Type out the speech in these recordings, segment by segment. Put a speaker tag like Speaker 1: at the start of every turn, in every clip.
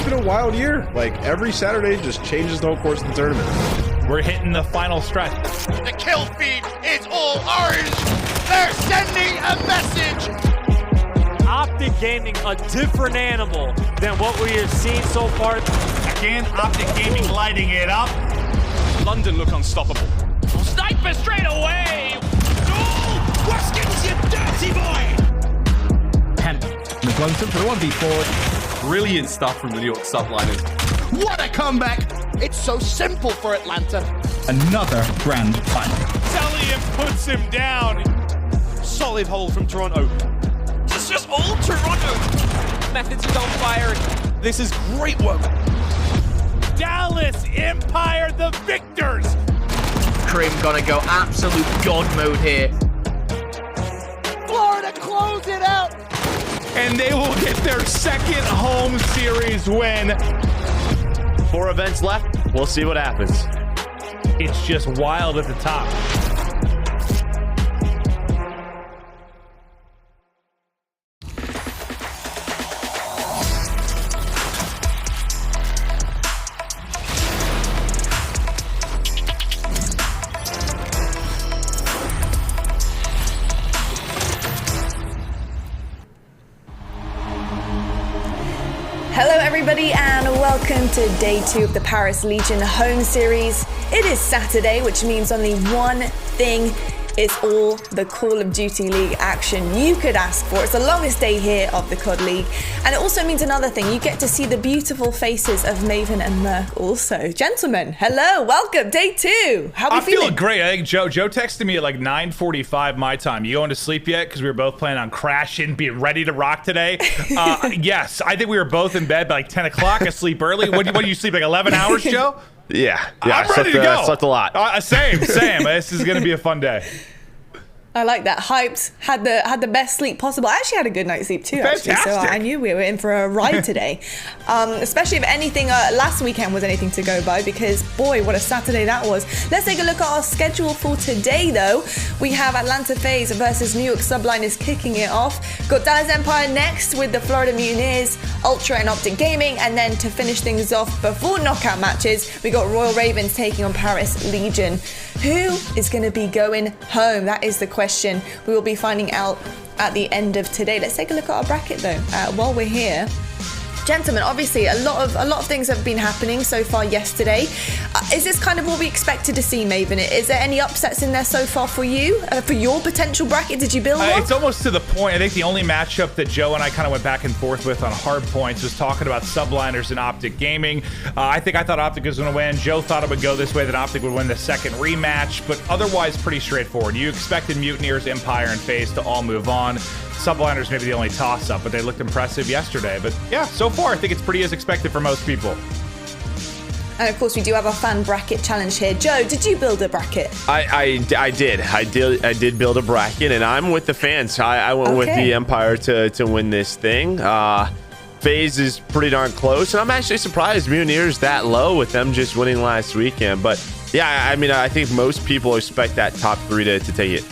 Speaker 1: been a wild year. Like, every Saturday just changes the whole course of the tournament.
Speaker 2: We're hitting the final stretch.
Speaker 3: The kill feed is all orange. They're sending a message.
Speaker 4: OpTic Gaming, a different animal than what we have seen so far.
Speaker 5: Again, OpTic Gaming lighting it up.
Speaker 6: London look unstoppable.
Speaker 7: Sniper straight away.
Speaker 5: Oh, Waskins, you dirty boy.
Speaker 8: Hemp. McClunton for the 1v4.
Speaker 6: Brilliant stuff from the New York Subliners.
Speaker 5: What a comeback.
Speaker 3: It's so simple for Atlanta.
Speaker 8: Another grand final.
Speaker 2: Salian puts him down.
Speaker 6: Solid hold from Toronto.
Speaker 7: It's just all Toronto. Methods is on fire.
Speaker 6: This is great work.
Speaker 2: Dallas Empire, the victors.
Speaker 9: Krim gonna go absolute god mode here.
Speaker 3: Florida close it out.
Speaker 2: And they will get their second home series win.
Speaker 10: 4 events left. We'll see what happens.
Speaker 2: It's just wild at the top.
Speaker 11: Hello everybody and welcome to day 2 of the Paris Legion home series. It is Saturday, which means only one thing is all the Call of Duty League action you could ask for. It's the longest day here of the COD League, and it also means another thing. You get to see the beautiful faces of Maven and Merc also. Gentlemen, hello, welcome, day 2. How are we feeling?
Speaker 2: I feel great. I think Joe texted me at like 9:45 my time. You going to sleep yet? Because we were both planning on crashing, being ready to rock today. Yes, I think we were both in bed by like 10 o'clock, asleep early. What do you sleep, like 11 hours, Joe?
Speaker 10: Yeah,
Speaker 2: I'm ready to go.
Speaker 10: Slept a lot.
Speaker 2: Same. This is going to be a fun day.
Speaker 11: I like that. Hyped, had the best sleep possible. I actually had a good night's sleep too, actually. So I knew we were in for a ride today. Especially if anything last weekend was anything to go by, because boy, what a Saturday that was. Let's take a look at our schedule for today though. We have Atlanta FaZe versus New York Subliners kicking it off. Got Dallas Empire next with the Florida Mutineers, Ultra and OpTic Gaming, and then to finish things off before knockout matches, we got Royal Ravens taking on Paris Legion. Who is going to be going home? That is the question we will be finding out at the end of today. Let's take a look at our bracket though while we're here. Gentlemen, obviously a lot of things have been happening so far yesterday. Is this kind of what we expected to see, Maven? Is there any upsets in there so far for you? For your potential bracket, did you build one?
Speaker 2: It's almost to the point. I think the only matchup that Joe and I kind of went back and forth with on hard points was talking about Subliners and OpTic Gaming. I thought OpTic was going to win. Joe thought it would go this way, that OpTic would win the second rematch, but otherwise pretty straightforward. You expected Mutineers, Empire, and FaZe to all move on. Subliners maybe the only toss-up, but they looked impressive yesterday. But yeah, so far I think it's pretty as expected for most people.
Speaker 11: And of course, we do have our fan bracket challenge here. Joe, did you build a bracket?
Speaker 10: I did build a bracket, and I'm with the fans. I went with the Empire to win this thing. FaZe is pretty darn close, and I'm actually surprised Mutineers that low with them just winning last weekend. But yeah, I mean, I think most people expect that top 3 to take it.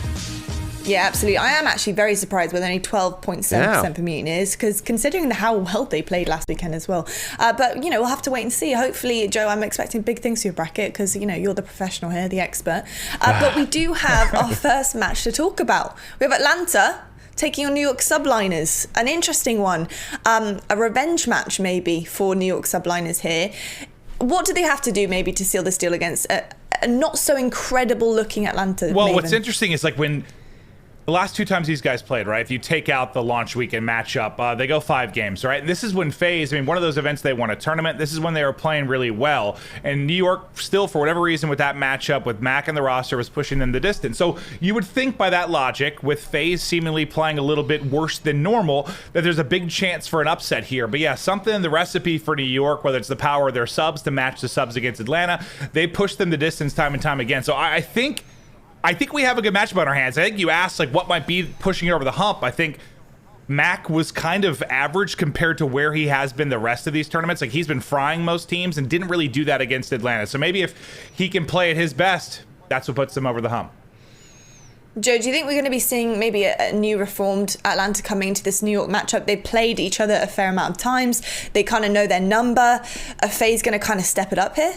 Speaker 11: Yeah, absolutely. I am actually very surprised with only 12.7% for Mutineers, because considering how well they played last weekend as well. But, you know, we'll have to wait and see. Hopefully, Joe, I'm expecting big things for your bracket because, you know, you're the professional here, the expert. But we do have our first match to talk about. We have Atlanta taking on New York Subliners. An interesting one. A revenge match, maybe, for New York Subliners here. What do they have to do, maybe, to seal this deal against a not so incredible looking Atlanta?
Speaker 2: Well,
Speaker 11: Maven?
Speaker 2: What's interesting is like when the last 2 times these guys played, right? If you take out the launch weekend matchup, they go 5 games, right? And this is when FaZe, I mean, one of those events they won a tournament. This is when they were playing really well. And New York still, for whatever reason, with that matchup, with Mac and the roster, was pushing them the distance. So you would think by that logic, with FaZe seemingly playing a little bit worse than normal, that there's a big chance for an upset here. But yeah, something in the recipe for New York, whether it's the power of their subs to match the subs against Atlanta, they push them the distance time and time again. So I think we have a good matchup on our hands. I think you asked like what might be pushing it over the hump. I think Mac was kind of average compared to where he has been the rest of these tournaments. Like he's been frying most teams and didn't really do that against Atlanta. So maybe if he can play at his best, that's what puts him over the hump.
Speaker 11: Joe, do you think we're going to be seeing maybe a new reformed Atlanta coming into this New York matchup? They played each other a fair amount of times. They kind of know their number. Are FaZe going to kind of step it up here?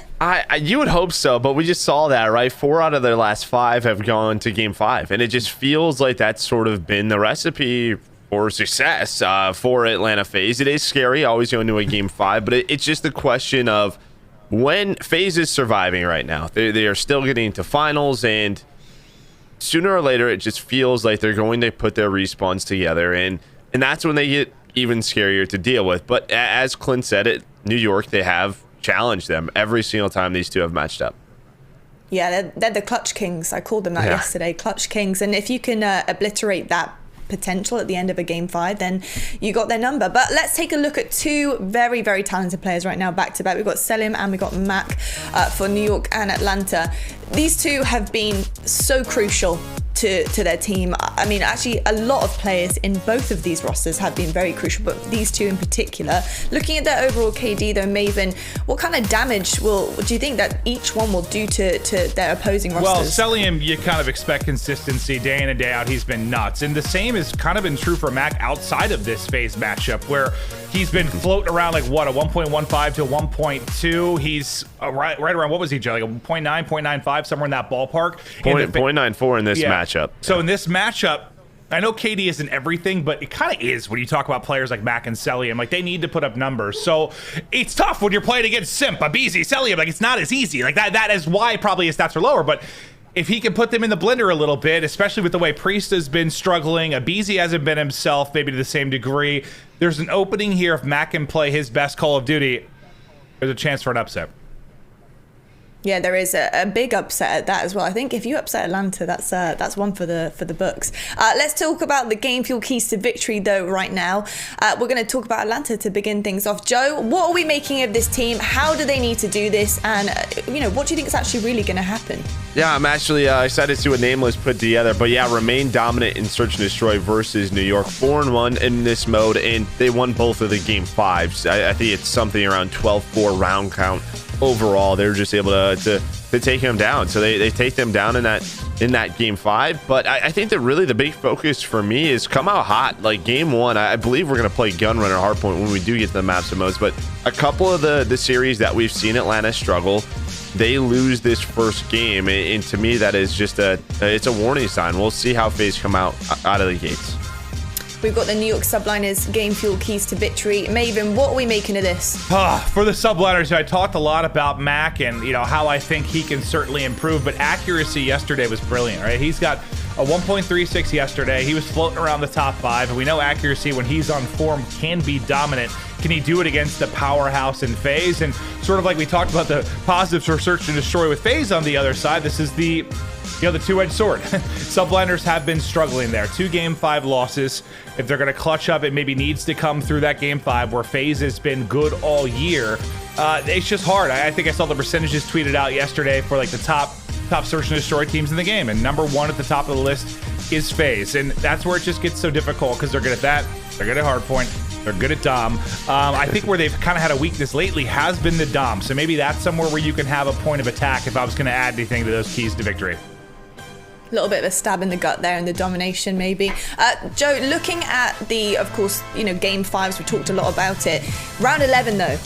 Speaker 10: You would hope so, but we just saw that, right? 4 out of their last 5 have gone to game 5, and it just feels like that's sort of been the recipe for success for Atlanta FaZe. It is scary always going to a game 5, but it's just a question of when FaZe is surviving right now. They are still getting to finals, and sooner or later, it just feels like they're going to put their respawns together, and that's when they get even scarier to deal with. But as Clint said, at New York, they have challenged them every single time these two have matched up.
Speaker 11: Yeah, they're the Clutch Kings. I called them that yesterday, Clutch Kings. And if you can obliterate that potential at the end of a game 5, then you got their number. But let's take a look at 2 very, very talented players right now back to back. We've got Selim and we've got Mac for New York and Atlanta. These 2 have been so crucial to their team. I mean, actually, a lot of players in both of these rosters have been very crucial, but these 2 in particular. Looking at their overall KD, though, Maven, what kind of damage do you think that each one will do to their opposing rosters?
Speaker 2: Well, Selim, you kind of expect consistency day in and day out. He's been nuts. And the same has kind of been true for Mac outside of this FaZe matchup, where he's been floating around like, what, a 1.15 to 1.2. He's right around, what was he, Joe? Like a 0.9, 0.95, somewhere in that ballpark.
Speaker 10: 0.94 in this matchup.
Speaker 2: So in this matchup, I know KD isn't everything, but it kind of is when you talk about players like Mac and Selim. Like, they need to put up numbers. So it's tough when you're playing against Simp, Abizi, Selim. Like, it's not as easy. Like, that is why probably his stats are lower. But if he can put them in the blender a little bit, especially with the way Priest has been struggling, Abizi hasn't been himself, maybe to the same degree. There's an opening here. If Mac can play his best Call of Duty, there's a chance for an upset.
Speaker 11: Yeah, there is a big upset at that as well. I think if you upset Atlanta, that's one for the books. Let's talk about the game fuel keys to victory, though, right now. We're going to talk about Atlanta to begin things off. Joe, what are we making of this team? How do they need to do this? And, what do you think is actually really going to happen?
Speaker 10: Yeah, I'm actually excited to see what Nameless put together. But yeah, remain dominant in Search and Destroy versus New York. 4-1 in this mode, and they won both of the game 5s. I think it's something around 12-4 round count. Overall, they were just able to take him down. So they take them down in that game 5. But I think that really the big focus for me is come out hot. Like game 1, I believe we're going to play Gunrunner Hardpoint when we do get to the maps and modes. But a couple of the series that we've seen Atlanta struggle, they lose this first game. And to me, that is just it's a warning sign. We'll see how FaZe come out of the gates.
Speaker 11: We've got the New York Subliners game fuel keys to victory. Maven, what are we making of this?
Speaker 2: For the Subliners, I talked a lot about Mac and how I think he can certainly improve, but accuracy yesterday was brilliant, right? He's got a 1.36 yesterday. He was floating around the top 5, and we know accuracy when he's on form can be dominant. Can he do it against the powerhouse in FaZe? And sort of like we talked about the positives for Search and Destroy with FaZe on the other side, this is the two-edged sword. Subliners have been struggling there. 2 game 5 losses. If they're going to clutch up, it maybe needs to come through that game 5 where FaZe has been good all year. It's just hard. I think I saw the percentages tweeted out yesterday for like the top Search and Destroy teams in the game, and number 1 at the top of the list is FaZe, and that's where it just gets so difficult because they're good at that. They're good at Hardpoint. They're good at Dom. I think where they've kind of had a weakness lately has been the Dom, so maybe that's somewhere where you can have a point of attack if I was going to add anything to those keys to victory.
Speaker 11: A little bit of a stab in the gut there in the domination, maybe. Joe, looking at of course, game 5s, we talked a lot about it. Round 11, though.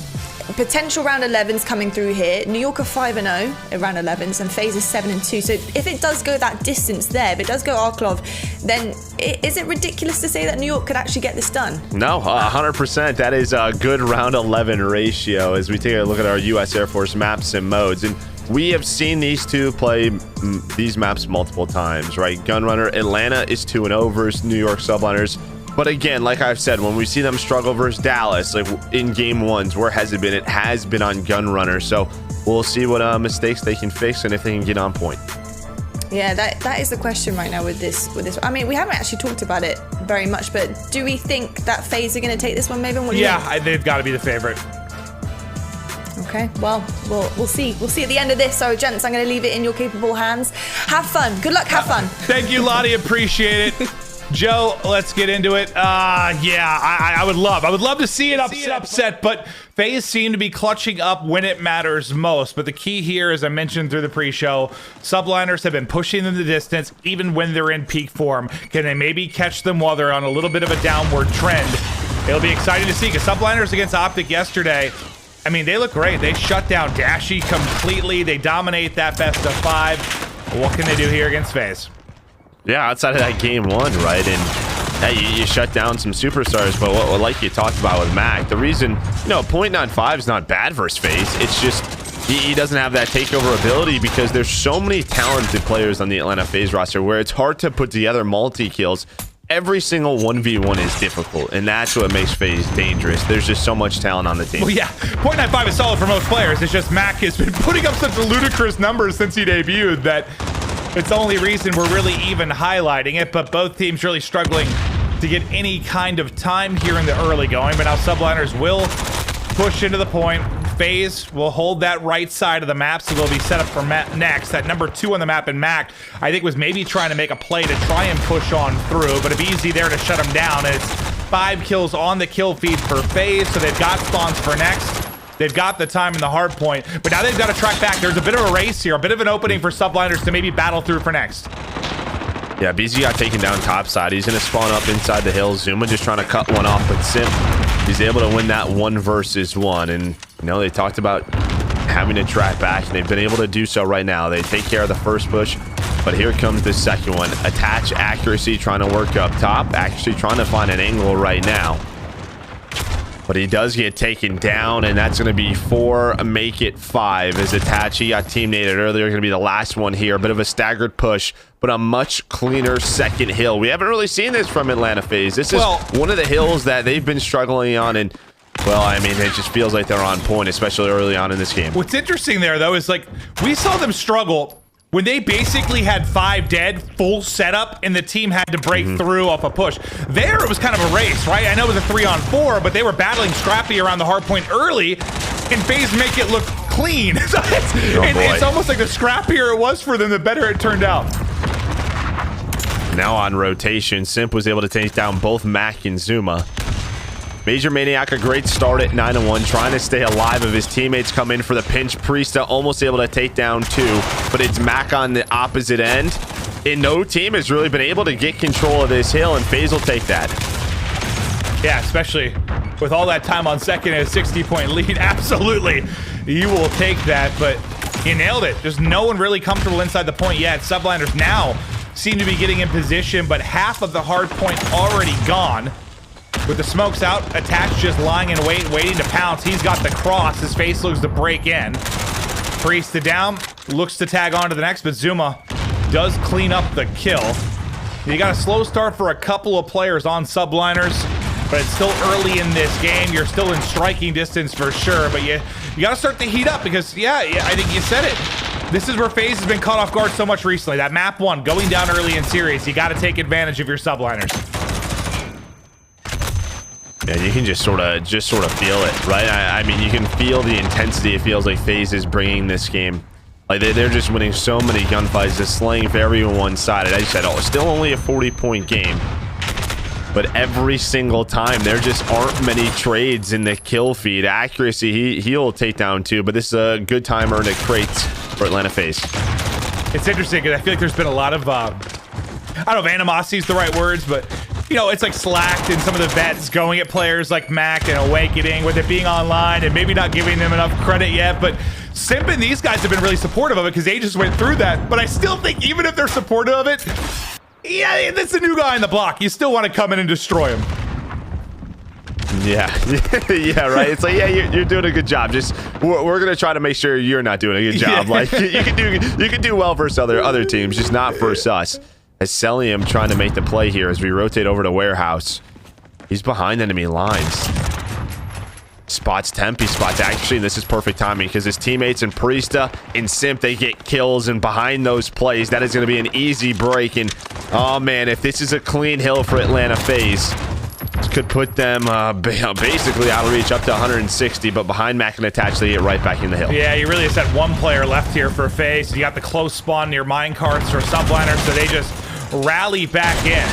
Speaker 11: Potential round 11s coming through here. New York are 5-0 in round 11s, and FaZe is 7-2. So if it does go that distance there, if it does go Arklov, then is it ridiculous to say that New York could actually get this done?
Speaker 10: No, 100%. That is a good round 11 ratio as we take a look at our U.S. Air Force maps and modes. And we have seen these two play these maps multiple times, right? Gunrunner, Atlanta is 2-0 versus New York Subliners. But again, like I've said, when we see them struggle versus Dallas, like in game 1s, where has it been? It has been on Gunrunner. So we'll see what mistakes they can fix and if they can get on point.
Speaker 11: Yeah, that is the question right now with this. I mean, we haven't actually talked about it very much, but do we think that FaZe are going to take this one, Maven? What do you think?
Speaker 2: They've got to be the favorite.
Speaker 11: Okay, well, we'll see. We'll see at the end of this. So, gents, I'm going to leave it in your capable hands. Have fun. Good luck. Have fun.
Speaker 2: Thank you, Lottie. Appreciate it. Joe, let's get into it. Yeah, I would love to see an upset, but FaZe seem to be clutching up when it matters most. But the key here, as I mentioned through the pre-show, Subliners have been pushing them the distance even when they're in peak form. Can they maybe catch them while they're on a little bit of a downward trend? It'll be exciting to see, because Subliners against OpTic yesterday, I mean, they look great. They shut down Dashy completely. They dominate that best of 5. What can they do here against FaZe?
Speaker 10: Yeah, outside of that game 1, right? And hey, you shut down some superstars, but what, like you talked about with Mac, the reason, you know, .95 is not bad versus FaZe. It's just he doesn't have that takeover ability, because there's so many talented players on the Atlanta FaZe roster where it's hard to put together multi-kills. Every single 1v1 is difficult, and that's what makes FaZe dangerous. There's just so much talent on the team.
Speaker 2: Well, yeah, .95 is solid for most players. It's just Mac has been putting up such ludicrous numbers since he debuted that it's the only reason we're really even highlighting it. But both teams really struggling to get any kind of time here in the early going. But now Subliners will push into the point. FaZe will hold that right side of the map, so they'll be set up for next. That number 2 on the map in Mac, I think, was maybe trying to make a play to try and push on through, but it'd be easy there to shut him down. And it's 5 kills on the kill feed for FaZe, so they've got spawns for next. They've got the time and the hard point, but now they've got to track back. There's a bit of a race here, a bit of an opening for Subliners to maybe battle through for next.
Speaker 10: Yeah, BZ got taken down top side. He's going to spawn up inside the hill. Zuma just trying to cut one off, but Simp, he's able to win that 1 versus 1. And, you know, they talked about having to track back, and they've been able to do so right now. They take care of the first push, but here comes the second one. Attach accuracy, trying to work up top. Actually trying to find an angle right now. But he does get taken down, and that's going to be 4, make it 5. As Attach, he got team-nated earlier, going to be the last one here. A bit of a staggered push, but a much cleaner second hill. We haven't really seen this from Atlanta FaZe. This is one of the hills that they've been struggling on, and, well, I mean, it just feels like they're on point, especially early on in this game.
Speaker 2: What's interesting there, though, is, like, we saw them struggle when they basically had 5 dead, full setup, and the team had to break through off a push. There, it was kind of a race, right? I know it was a 3-on-4, but they were battling Scrappy around the hard point early, and FaZe make it look clean. So it's almost like the scrappier it was for them, the better it turned out.
Speaker 10: Now on rotation, Simp was able to take down both Mac and Zuma. Major Maniac, a great start at 9-1, trying to stay alive if his teammates come in for the pinch. Priesta almost able to take down 2, but it's Mac on the opposite end. And no team has really been able to get control of this hill, and FaZe will take that.
Speaker 2: Yeah, especially with all that time on second and a 60-point lead. Absolutely, you will take that, but he nailed it. There's no one really comfortable inside the point yet. Subliners now seem to be getting in position, but half of the hard point already gone. With the smokes out, Attach just lying in wait, waiting to pounce. He's got the cross. His face looks to break in. Priest down, looks to tag on to the next, but Zuma does clean up the kill. You got a slow start for a couple of players on Subliners, but it's still early in this game. You're still in striking distance for sure, but you got to start to heat up because, yeah, I think you said it. This is where FaZe has been caught off guard so much recently. That map 1 going down early in series. You got to take advantage of your Subliners.
Speaker 10: Yeah, you can just sort of feel it, right? I mean, you can feel the intensity. It feels like FaZe is bringing this game. Like they're just winning so many gunfights, just slaying for everyone one-sided. I just said, it's still only a 40-point game, but every single time there just aren't many trades in the kill feed. Accuracy, he'll take down 2, but this is a good time earned at crates for Atlanta FaZe.
Speaker 2: It's interesting because I feel like there's been a lot of I don't know if animosity is the right words, but you know, it's like slacked in some of the vets going at players like Mac and Awakening with it being online and maybe not giving them enough credit yet. But Simp and these guys have been really supportive of it because they just went through that. But I still think even if they're supportive of it, yeah, that's a new guy on the block. You still want to come in and destroy him.
Speaker 10: Yeah, yeah, right. It's like, yeah, you're doing a good job. Just we're gonna try to make sure you're not doing a good job. Like you can do well versus other teams, just not versus us. As Celium trying to make the play here as we rotate over to Warehouse. He's behind enemy lines. Spots Temp, he spots Actually, and this is perfect timing because his teammates and Priesta and Simp, they get kills, and behind those plays, that is going to be an easy break. And, oh man, if this is a clean hill for Atlanta FaZe, this could put them basically out of reach up to 160, but behind Mac and Attach, they get right back in the hill.
Speaker 2: Yeah, you really just had 1 player left here for FaZe. You got the close spawn near minecarts for Subliners, so they just rally back in.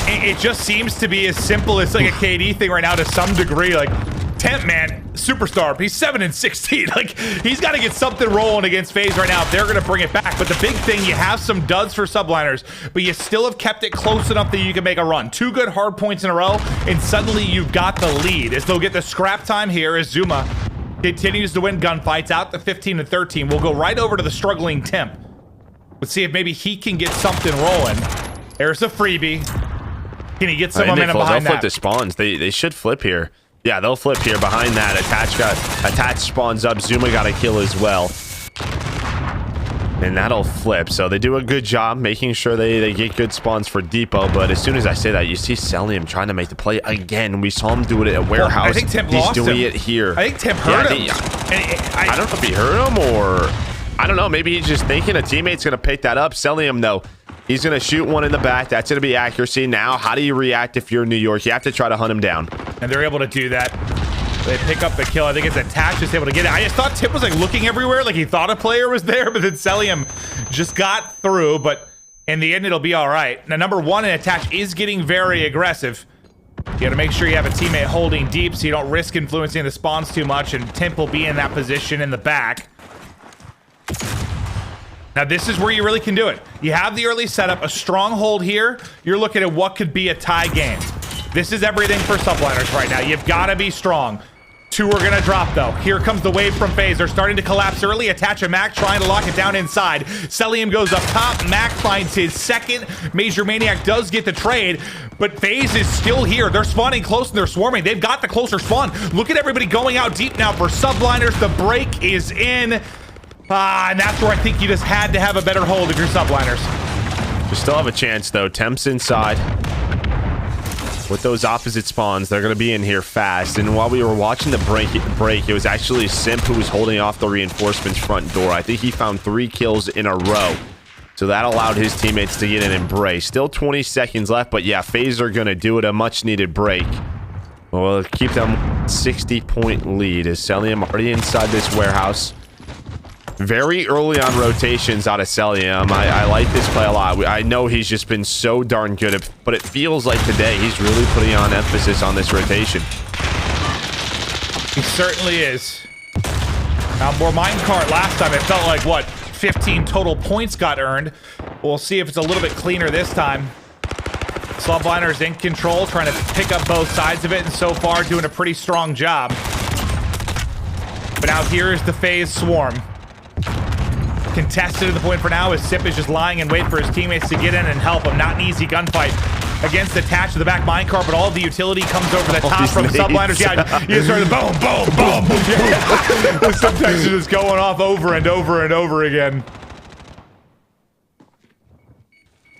Speaker 2: it just seems to be as simple as like a KD thing right now to some degree. Like Temp, man, superstar. He's 7-16. Like he's got to get something rolling against FaZe right now if they're going to bring it back. But the big thing, you have some duds for Subliners, but you still have kept it close enough that you can make a run. 2 good hard points in a row, and suddenly you've got the lead as they'll get the scrap time here as Zuma continues to win gunfights out to 15-13. We'll go right over to the struggling Temp. Let's see if maybe he can get something rolling. There's a freebie. Can he get some momentum behind that?
Speaker 10: They'll flip the spawns. They should flip here. Yeah, they'll flip here behind that. Attach spawns up. Zuma got a kill as well. And that'll flip. So they do a good job making sure they get good spawns for Depot. But as soon as I say that, you see Celium trying to make the play again. We saw him do it at Warehouse.
Speaker 2: Well, I think Temp lost him.
Speaker 10: He's doing it here.
Speaker 2: I think Temp hurt him.
Speaker 10: I don't know if he hurt him or... I don't know. Maybe he's just thinking a teammate's going to pick that up. Celium, though, he's going to shoot one in the back. That's going to be accuracy. Now, how do you react if you're New York? You have to try to hunt him down.
Speaker 2: And they're able to do that. They pick up the kill. I think it's Attach just able to get it. I just thought Tip was like looking everywhere, like he thought a player was there, but then Celium just got through. But in the end, it'll be all right. Now, number 1 in Attach is getting very aggressive. You got to make sure you have a teammate holding deep so you don't risk influencing the spawns too much, and Timp will be in that position in the back. Now, this is where you really can do it. You have the early setup, a stronghold here. You're looking at what could be a tie game. This is everything for Subliners right now. You've got to be strong. 2 are going to drop, though. Here comes the wave from FaZe. They're starting to collapse early. Attach a Mac, trying to lock it down inside. Celium goes up top. Mac finds his second. Major Maniac does get the trade, but FaZe is still here. They're spawning close and they're swarming. They've got the closer spawn. Look at everybody going out deep now for Subliners. The break is in. And that's where I think you just had to have a better hold if you're Subliners.
Speaker 10: You still have a chance, though. Temp's inside. With those opposite spawns, they're going to be in here fast. And while we were watching the break, it was actually Simp who was holding off the reinforcements front door. I think he found 3 kills in a row. So that allowed his teammates to get in and break. Still 20 seconds left, but yeah, FaZe are going to do it. A much-needed break. Well, keep them 60-point lead. Is Celium already inside this warehouse? Very early on rotations out of Celium. I like this play a lot. I know he's just been so darn good, but it feels like today he's really putting on emphasis on this rotation.
Speaker 2: He certainly is. Now, more minecart last time. It felt like, what, 15 total points got earned. We'll see if it's a little bit cleaner this time. Subliners in control, trying to pick up both sides of it, and so far doing a pretty strong job. But now here is the FaZe swarm. Contested at the point for now as Sip is just lying in wait for his teammates to get in and help him. Not an easy gunfight against Attach to the back minecart, but all the utility comes over the top from Subliners. Yeah, you started boom, boom, boom. Yeah. Sometimes it's just going off over and over and over again.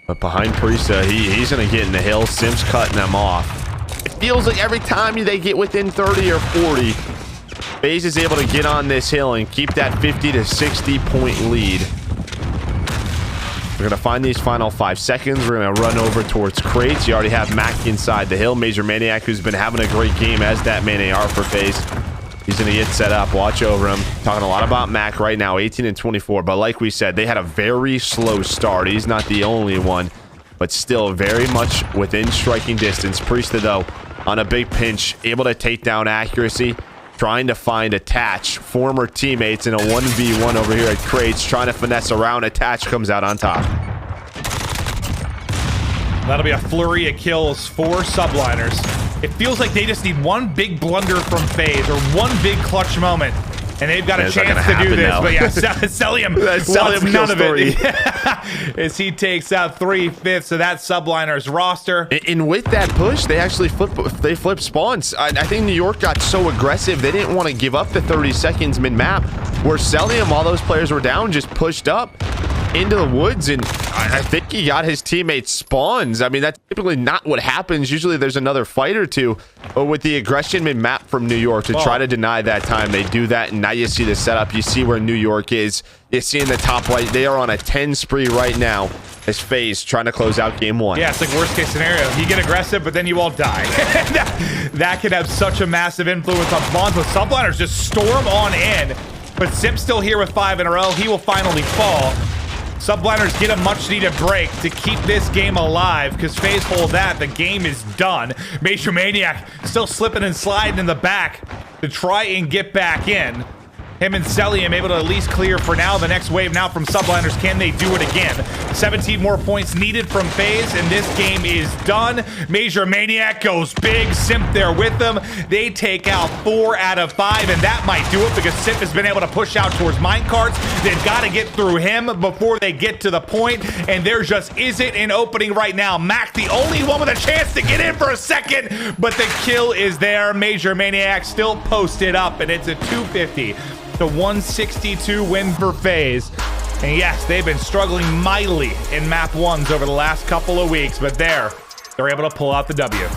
Speaker 10: But behind Parisa, he's going to get in the hill. Sim's cutting them off. It feels like every time they get within 30 or 40, FaZe is able to get on this hill and keep that 50 to 60 point lead. We're going to find these final 5 seconds. We're going to run over towards crates. You already have Mac inside the hill. Major Maniac, who's been having a great game as that main AR for FaZe. He's going to get set up. Watch over him. Talking a lot about Mac right now, 18 and 24. But like we said, they had a very slow start. He's not the only one, but still very much within striking distance. Priesta, though, on a big pinch, able to take down accuracy. Trying to find Attach, former teammates in a 1v1 over here at crates, trying to finesse around. Attach comes out on top.
Speaker 2: That'll be a flurry of kills for Subliners. It feels like they just need one big blunder from FaZe or one big clutch moment, and they've got a chance to do this. Now. But yeah, Celium wants none of it. As he takes out 3/5 of that Subliners roster.
Speaker 10: And with that push, they actually flip spawns. I think New York got so aggressive, they didn't want to give up the 30 seconds mid-map, where Celium, while those players were down, just pushed up into the woods, and I think he got his teammates spawns. I mean, that's typically not what happens. Usually there's another fight or two, but with the aggression mid-map from New York to try to deny that time, they do that, and now you see the setup. You see where New York is. You see in the top right, they are on a 10 spree right now as FaZe trying to close out game 1.
Speaker 2: Yeah, it's like worst case scenario. You get aggressive, but then you all die. that could have such a massive influence on spawns, but Subliners just storm on in. But Simp's still here with 5 in a row. He will finally fall. Subliners get a much-needed break to keep this game alive because FaZe hold that. The game is done. Major Maniac still slipping and sliding in the back to try and get back in. Him and Celium able to at least clear for now. The next wave now from Subliners. Can they do it again? 17 more points needed from FaZe, and this game is done. Major Maniac goes big. Simp there with them. They take out 4 out of 5, and that might do it because Simp has been able to push out towards minecarts. They've got to get through him before they get to the point, and there just isn't an opening right now. Mac, the only one with a chance to get in for a second, but the kill is there. Major Maniac still posted up, and it's a 250. The 162 win for FaZe. And yes, they've been struggling mightily in map 1s over the last couple of weeks, but they're able to pull out the W.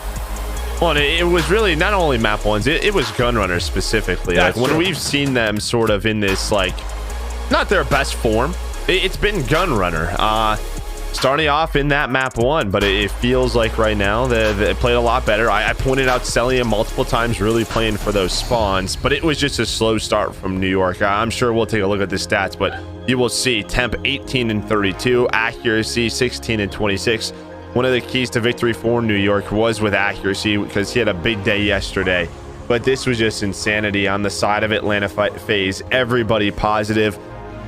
Speaker 10: Well, it was really not only map 1s, it was Gunrunners specifically.
Speaker 2: That's
Speaker 10: like when
Speaker 2: true.
Speaker 10: we've seen them sort of in this, like, not their best form, it's been Gunrunner. Starting off in that map 1, but it feels like right now they played a lot better. I pointed out Celium multiple times really playing for those spawns, but it was just a slow start from New York. I'm sure we'll take a look at the stats, but you will see temp 18 and 32, accuracy 16 and 26. One of the keys to victory for New York was with accuracy because he had a big day yesterday, but this was just insanity on the side of Atlanta FaZe. Everybody positive.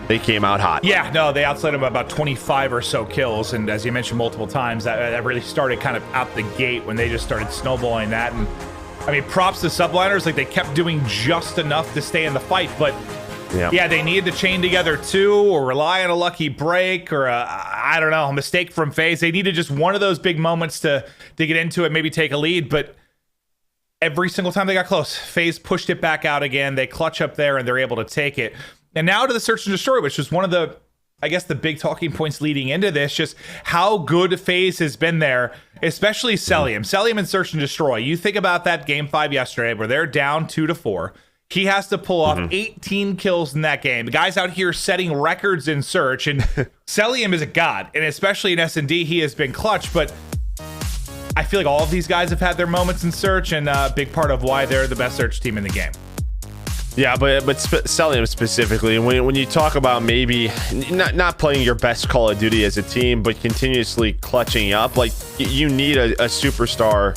Speaker 10: They came out hot.
Speaker 2: Yeah, no, they outslayed him by about 25 or so kills, and as you mentioned multiple times, that really started kind of out the gate when they just started snowballing that. And I mean, props to Subliners, like they kept doing just enough to stay in the fight, but yeah, they needed to chain together too, or rely on a lucky break, or I don't know, a mistake from FaZe. They needed just one of those big moments to get into it, maybe take a lead, but every single time they got close, FaZe pushed it back out again. They clutch up there, and they're able to take it. And now to the search and destroy, which was one of the, I guess, the big talking points leading into this, just how good FaZe has been there, especially Celium. Celium and search and destroy. You think about that game 5 yesterday where they're down 2-4. He has to pull off 18 kills in that game. The guy's out here setting records in search, and Celium is a god, and especially in S&D, he has been clutch, but I feel like all of these guys have had their moments in search, and a big part of why they're the best search team in the game.
Speaker 10: Yeah, but Celium specifically, when you talk about maybe not playing your best Call of Duty as a team, but continuously clutching up, like you need a superstar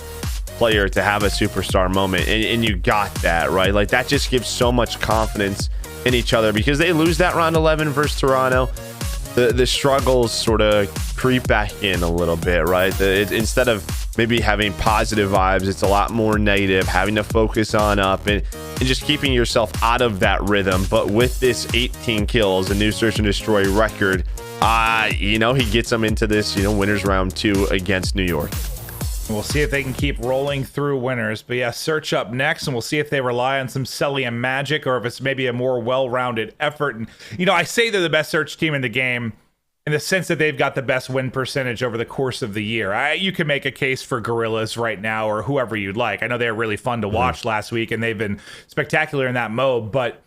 Speaker 10: player to have a superstar moment, and you got that, right? Like that just gives so much confidence in each other because they lose that round 11 versus Toronto. The struggles sort of creep back in a little bit, right? Instead of maybe having positive vibes, it's a lot more negative, having to focus on up and just keeping yourself out of that rhythm. But with this 18 kills, a new search and destroy record, he gets them into this, winners round 2 against New York.
Speaker 2: We'll see if they can keep rolling through winners. But yeah, search up next, and we'll see if they rely on some Celium magic or if it's maybe a more well-rounded effort. And, I say they're the best search team in the game in the sense that they've got the best win percentage over the course of the year. You can make a case for Gorillas right now or whoever you'd like. I know they were really fun to watch last week, and they've been spectacular in that mode, but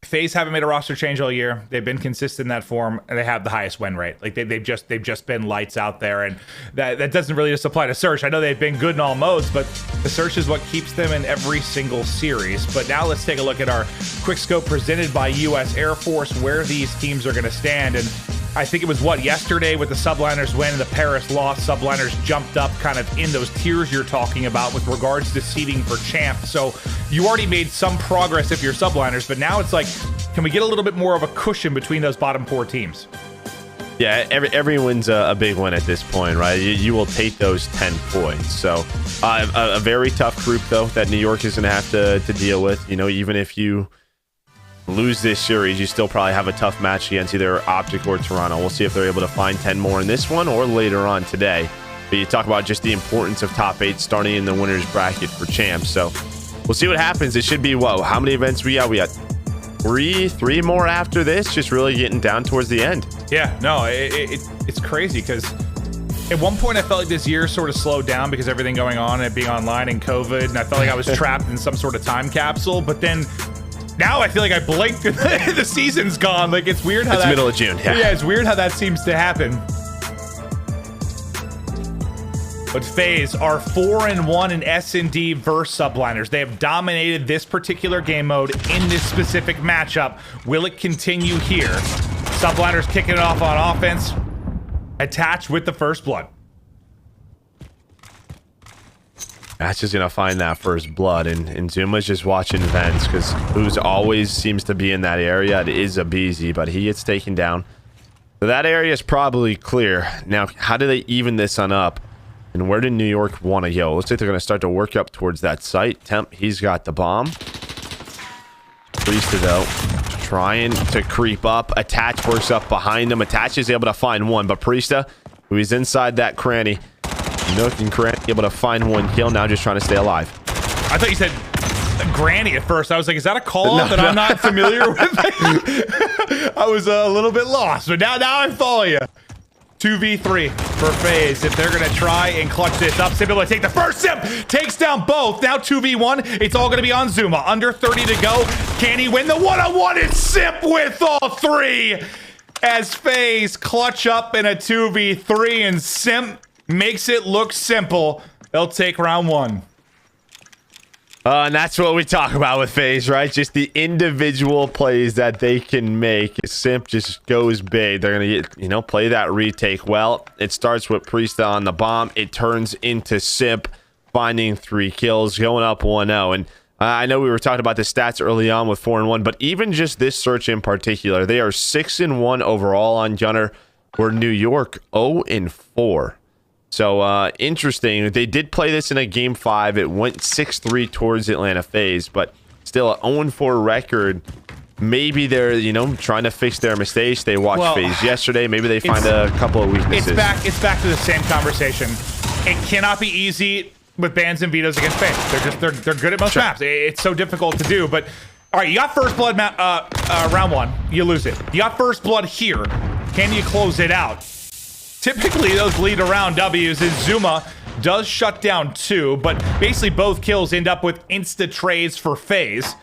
Speaker 2: FaZe haven't made a roster change all year. They've been consistent in that form, and they have the highest win rate. Like they've just been lights out there, and that doesn't really just apply to search. I know they've been good in all modes, but the search is what keeps them in every single series. But now let's take a look at our quick scope presented by U.S. Air Force, where these teams are going to stand. And I think it was yesterday with the Subliners win and the Paris loss, Subliners jumped up kind of in those tiers you're talking about with regards to seeding for champ. So you already made some progress if you're Subliners, but now it's like, can we get a little bit more of a cushion between those bottom 4 teams?
Speaker 10: Yeah, every win's a big win at this point, right? You will take those 10 points. So a very tough group, though, that New York is going to have to deal with. Even if you lose this series, you still probably have a tough match against either OpTic or Toronto. We'll see if they're able to find 10 more in this one or later on today. But you talk about just the importance of top 8 starting in the winner's bracket for champs. So we'll see what happens. It should be, how many events we got? We got three more after this, just really getting down towards the end.
Speaker 2: Yeah, no, it's crazy because at one point I felt like this year sort of slowed down because everything going on and being online and COVID, and I felt like I was trapped in some sort of time capsule. But then now I feel like I blinked and the season's gone. Like it's weird how
Speaker 10: it's middle of June.
Speaker 2: Yeah, it's weird how that seems to happen. But FaZe are 4-1 in S&D versus Subliners. They have dominated this particular game mode in this specific matchup. Will it continue here? Subliners kicking it off on offense. Attached with the first blood.
Speaker 10: That's just gonna find that first blood, and Zuma's just watching vents because Who's always seems to be in that area. It is a BZ, but he gets taken down. So that area is probably clear. Now, how do they even this on up? And where did New York want to go? Looks like they're gonna start to work up towards that site. Temp, he's got the bomb. Priesta though, trying to creep up. Attach works up behind him. Attach is able to find one, but Priesta, who is inside that cranny, Nook and Cranny able to find one kill. Now just trying to stay alive.
Speaker 2: I thought you said Granny at first. I was like, is that a call that I'm not familiar with? I was a little bit lost, but now I follow you. 2v3 for FaZe. If they're going to try and clutch this up, Simp able to take the first. Simp takes down both. Now 2v1. It's all going to be on Zuma. Under 30 to go. Can he win the one-on-one? It's Simp with all three. As FaZe clutch up in a 2v3, and Simp makes it look simple. They'll take round one.
Speaker 10: And that's what we talk about with FaZe, right? Just the individual plays that they can make. Simp just goes big. They're going to get, play that retake well. It starts with Priesta on the bomb. It turns into Simp finding 3 kills, going up 1-0. And I know we were talking about the stats early on with 4-1, but even just this search in particular, they are 6-1 overall on Gunner, where New York 0-4. So, interesting. They did play this in a game 5. It went 6-3 towards Atlanta FaZe, but still an 0-4 record. Maybe they're, trying to fix their mistakes. They watched FaZe yesterday. Maybe they find a couple of weaknesses.
Speaker 2: It's back to the same conversation. It cannot be easy with bans and vetoes against FaZe. They're good at most maps. It's so difficult to do, but all right, you got first blood round 1. You lose it. You got first blood here. Can you close it out? Typically, those lead around W's, and Zuma does shut down 2, but basically both kills end up with insta trades for FaZe.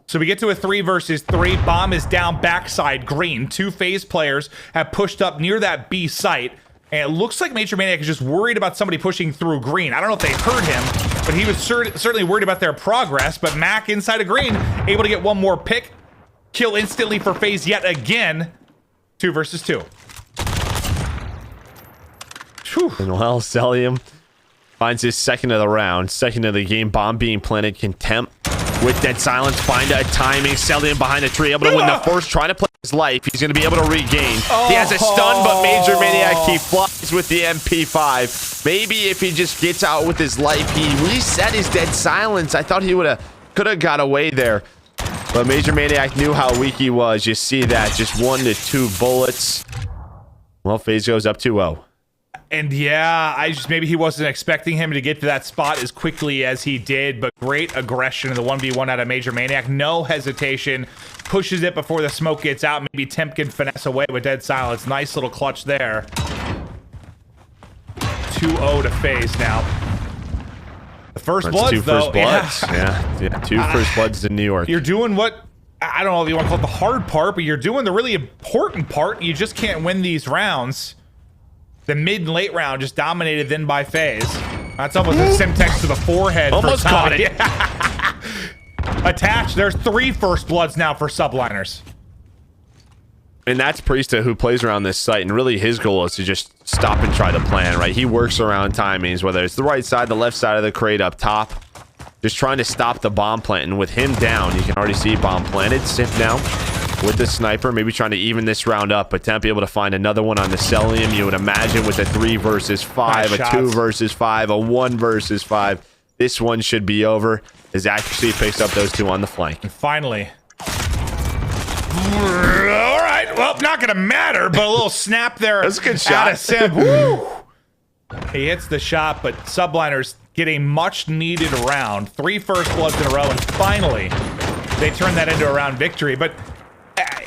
Speaker 2: So we get to a 3 versus 3. Bomb is down backside green. 2 FaZe players have pushed up near that B site, and it looks like Major Maniac is just worried about somebody pushing through green. I don't know if they heard him, but he was certainly worried about their progress. But Mac inside of green, able to get one more pick. Kill instantly for FaZe yet again. 2 versus 2.
Speaker 10: And well, Celium finds his second of the round, second of the game. Bomb being planted. Contempt with Dead Silence. Find a timing. Celium behind the tree, able to win the first. Trying to play his life. He's going to be able to regain. He has a stun, but Major Maniac, he flies with the MP5. Maybe if he just gets out with his life, he reset his Dead Silence. I thought he could have got away there. But Major Maniac knew how weak he was. You see that. Just 1 to 2 bullets. Well, FaZe goes up 2-0.
Speaker 2: And yeah, maybe he wasn't expecting him to get to that spot as quickly as he did, but great aggression in the 1v1 out of Major Maniac. No hesitation, pushes it before the smoke gets out. Maybe Temp can finesse away with Dead Silence. Nice little clutch there. 2-0 to FaZe now. The first bloods,
Speaker 10: 2
Speaker 2: though.
Speaker 10: First bloods. Yeah, 2 first bloods in New York.
Speaker 2: You're doing what, I don't know if you want to call it the hard part, but you're doing the really important part. You just can't win these rounds. The mid and late round just dominated then by FaZe. That's almost a Simtex to the forehead.
Speaker 10: Almost caught it.
Speaker 2: Attached. There's 3 first bloods now for Subliners.
Speaker 10: And that's Priesta, who plays around this site, and really his goal is to just stop and try to plan, right? He works around timings, whether it's the right side, the left side of the crate up top, just trying to stop the bomb plant. And with him down, you can already see bomb planted. Simp now with the sniper, maybe trying to even this round up, but Temp able to find another one on the Celium. You would imagine with a 3 versus 5, a 2 versus 5, a 1 versus 5, this one should be over, as accuracy picks up those 2 on the flank.
Speaker 2: And finally. All right, well, not gonna matter, but a little snap there.
Speaker 10: That's a good shot.
Speaker 2: Out of Simp. Woo! He hits the shot, but Subliners get a much needed round. 3 first bloods in a row, and finally they turn that into a round victory. But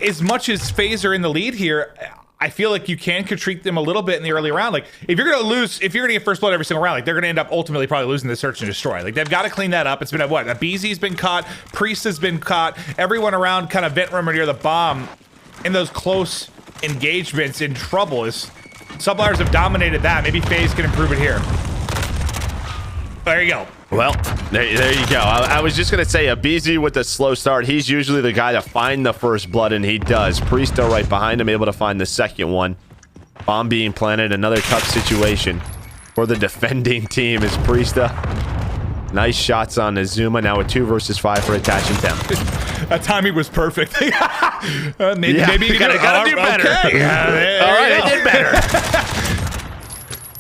Speaker 2: as much as FaZe are in the lead here, I feel like you can treat them a little bit in the early round. Like, if you're gonna get first blood every single round, like, they're gonna end up ultimately probably losing the search and destroy. Like, they've got to clean that up. It's been what? BZ's been caught, Priest has been caught, everyone around kind of vent room or near the bomb in those close engagements in trouble. Is Subliners have dominated that. Maybe FaZe can improve it here. There you go.
Speaker 10: Well, there you go. I was just going to say, a BZ with a slow start. He's usually the guy to find the first blood, and he does. Priesta right behind him, able to find the second one. Bomb being planted. Another tough situation for the defending team is Priesta. Nice shots on Azuma. Now a 2 versus 5 for Attach and Temp.
Speaker 2: That timing was perfect. Maybe you gotta do better.
Speaker 10: Okay. All right, I did better.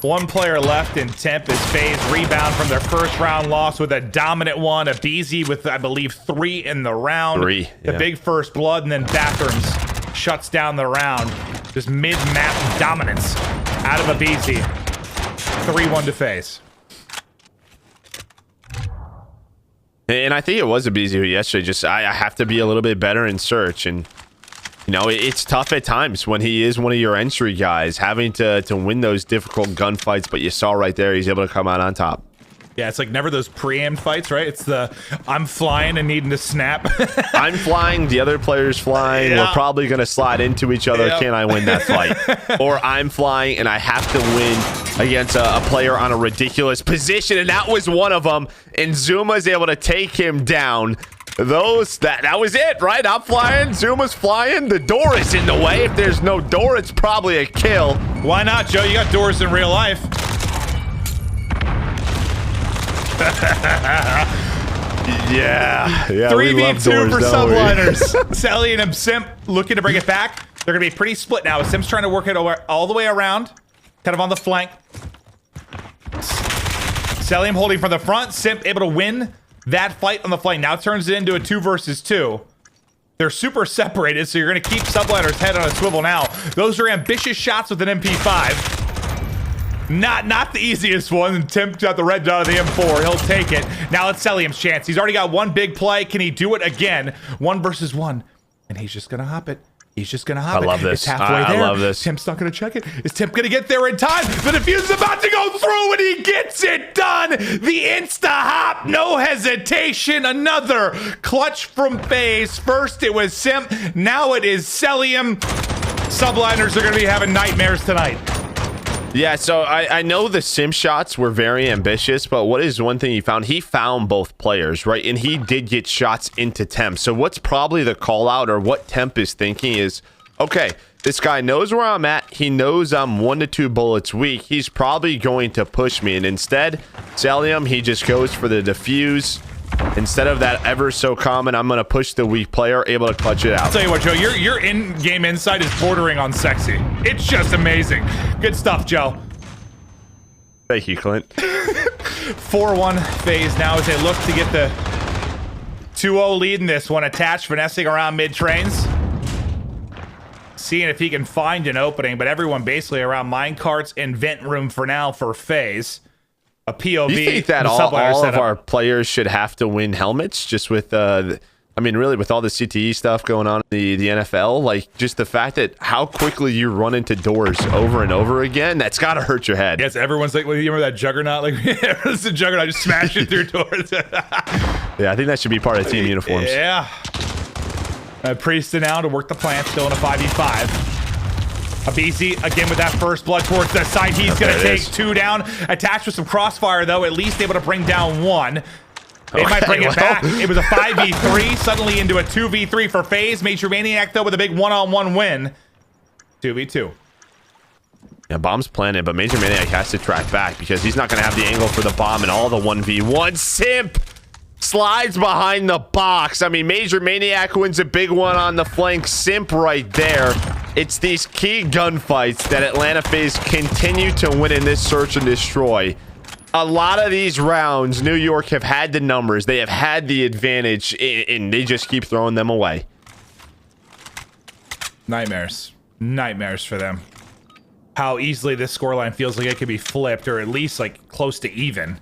Speaker 2: One player left in Temp is FaZe. Rebound from their first round loss with a dominant one. A BZ with, I believe, 3 in the round.
Speaker 10: 3.
Speaker 2: The big first blood, and then Bathrooms shuts down the round. Just mid-map dominance out of a BZ. 3-1 to FaZe.
Speaker 10: And I think it was a BZ yesterday. Just I have to be a little bit better in search, and you know it's tough at times when he is one of your entry guys, having to win those difficult gunfights. But you saw right there, he's able to come out on top.
Speaker 2: Yeah, it's like never those preammed fights, right? It's the I'm flying and needing to snap.
Speaker 10: I'm flying, the other player's flying.
Speaker 2: Yeah.
Speaker 10: We're probably going to slide into each other.
Speaker 2: Yep.
Speaker 10: Can I win that fight? Or I'm flying and I have to win against a player on a ridiculous position. And that was one of them. And Zuma's able to take him down. That was it, right? I'm flying, Zuma's flying. The door is in the way. If there's no door, it's probably a kill.
Speaker 2: Why not, Joe? You got doors in real life.
Speaker 10: Yeah.
Speaker 2: 3v2 for Subliners. Sally and Simp looking to bring it back. They're going to be pretty split now. Simp's trying to work it all the way around, kind of on the flank. Sally holding from the front. Simp able to win that fight on the flank. Now turns it into a 2 versus 2. They're super separated, so you're going to keep Subliners' head on a swivel now. Those are ambitious shots with an MP5. Not the easiest one. Tim got the red dot of the M4. He'll take it. Now it's Selim's chance. He's already got one big play. Can he do it again? 1 versus 1. And he's just going to hop it. He's just going to hop it.
Speaker 10: I love this.
Speaker 2: It's halfway there.
Speaker 10: I love this.
Speaker 2: Timp's not going to check it. Is Timp going to get there in time? The defuse is about to go through, and he gets it done. The insta-hop. No hesitation. Another clutch from FaZe. First it was Simp. Now it is Selim. Subliners are going to be having nightmares tonight.
Speaker 10: Yeah, so I know the sim shots were very ambitious, but what is one thing he found? He found both players, right? And he did get shots into Temp. So what's probably the call out, or what Temp is thinking is, okay, this guy knows where I'm at. He knows I'm 1 to 2 bullets weak. He's probably going to push me. And instead, Salium, he just goes for the defuse. Instead of that ever so common, I'm going to push the weak player, able to clutch it out.
Speaker 2: I'll tell you what, Joe, your in-game insight is bordering on sexy. It's just amazing. Good stuff, Joe.
Speaker 10: Thank you, Clint.
Speaker 2: 4-1 FaZe now as they look to get the 2-0 lead in this one. Attached, finessing around mid-trains. Seeing if he can find an opening, but everyone basically around minecarts and vent room for now for FaZe. A POV.
Speaker 10: Do you think that all of our players should have to win helmets? Just with, I mean, really, with all the CTE stuff going on in the NFL, like just the fact that how quickly you run into doors over and over again, that's got to hurt your head.
Speaker 2: Yes, everyone's like, well, you remember that Juggernaut? Like, it's the Juggernaut just smashing through doors.
Speaker 10: Yeah, I think that should be part of team uniforms.
Speaker 2: Yeah. Priesta now to work the plant, still in a 5v5. A BZ again with that first blood towards the side. He's going to take 2 down. Attached with some crossfire, though, at least able to bring down 1. They might bring it back. It was a 5v3, suddenly into a 2v3 for FaZe. Major Maniac, though, with a big 1-on-1 win. 2v2.
Speaker 10: Yeah, bomb's planted, but Major Maniac has to track back because he's not going to have the angle for the bomb and all the 1v1. Simp slides behind the box. I mean, Major Maniac wins a big one on the flank. Simp right there. It's these key gunfights that Atlanta FaZe continue to win in this search and destroy. A lot of these rounds, New York have had the numbers. They have had the advantage, and they just keep throwing them away.
Speaker 2: Nightmares. Nightmares for them. How easily this scoreline feels like it could be flipped, or at least like close to even.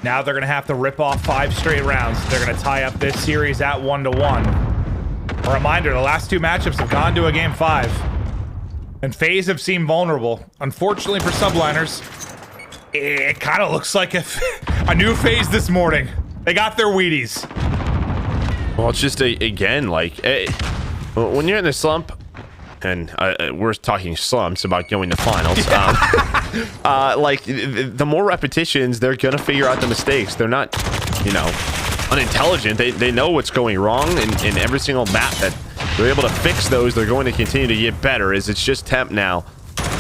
Speaker 2: Now they're going to have to rip off 5 straight rounds. They're going to tie up this series at 1-1. A reminder, the last 2 matchups have gone to a game 5. And FaZe have seemed vulnerable. Unfortunately for Subliners, it kind of looks like a new FaZe this morning. They got their Wheaties.
Speaker 10: Well, it's just, again, like, when you're in a slump, and we're talking slumps about going to finals. Like the more repetitions, they're gonna figure out the mistakes. They're not, you know, unintelligent. They know what's going wrong in every single map that they're able to fix those. They're going to continue to get better. As it's just Temp now,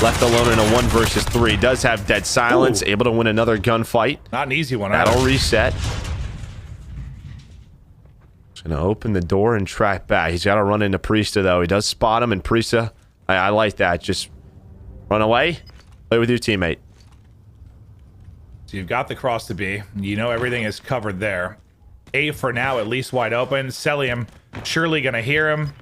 Speaker 10: left alone in a 1 versus 3. Does have dead silence, able to win another gunfight.
Speaker 2: Not an easy one.
Speaker 10: That'll reset. Just gonna open the door and track back. He's got to run into Priesta though. He does spot him, and Priesta, I like that. Just run away, play with your teammate.
Speaker 2: So you've got the cross to B. You know everything is covered there. A for now, at least wide open. Celium surely gonna hear him.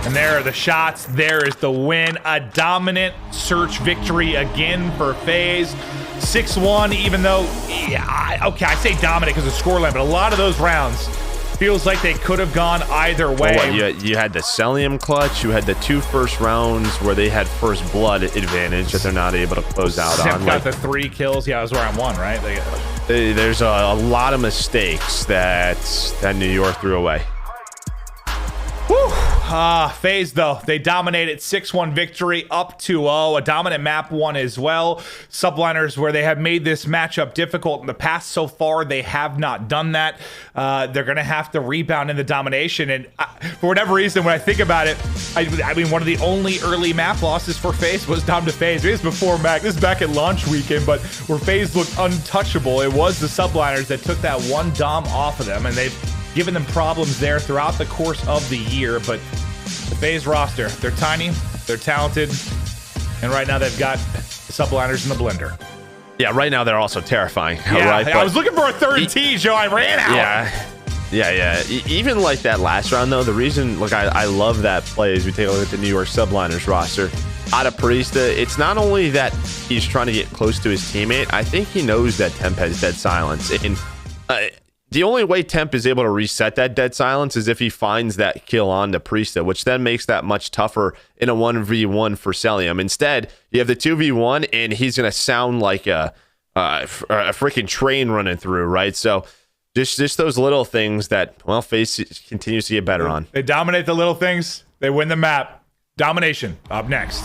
Speaker 2: And there are the shots. There is the win. A dominant search victory again for FaZe. 6-1, even though, yeah, okay, I say dominant because of scoreline, but a lot of those rounds feels like they could have gone either way.
Speaker 10: Oh, you had the Celium clutch. You had the 2 first rounds where they had first blood advantage that they're not able to close out
Speaker 2: Simp
Speaker 10: on.
Speaker 2: got the 3 kills. Yeah, it was round 1, right?
Speaker 10: There's a lot of mistakes that New York threw away.
Speaker 2: Whew. FaZe, though, they dominated. 6-1 victory, up 2-0. A dominant map one as well. Subliners, where they have made this matchup difficult in the past so far, they have not done that. They're going to have to rebound in the domination. And for whatever reason, when I think about it, I mean, one of the only early map losses for FaZe was Dom to FaZe. This is before Mac. This is back at launch weekend, but where FaZe looked untouchable, it was the Subliners that took that one Dom off of them, and they've given them problems there throughout the course of the year. But the FaZe roster, they're tiny, they're talented, and right now they've got the Subliners in the blender.
Speaker 10: Yeah, right now they're also terrifying.
Speaker 2: Yeah,
Speaker 10: right?
Speaker 2: I was looking for a third T, Joe. I ran out.
Speaker 10: Yeah. Even like that last round, though, the reason, look, I love that play as we take a look at the New York Subliners roster. Out of Priesta, it's not only that he's trying to get close to his teammate, I think he knows that Temp has dead silence. And the only way Temp is able to reset that dead silence is if he finds that kill on to Priesta, which then makes that much tougher in a 1v1 for Celium. Instead, you have the 2v1, and he's going to sound like a freaking train running through, right? So just those little things that, well, FaZe continues to get better on.
Speaker 2: They dominate the little things. They win the map. Domination up next.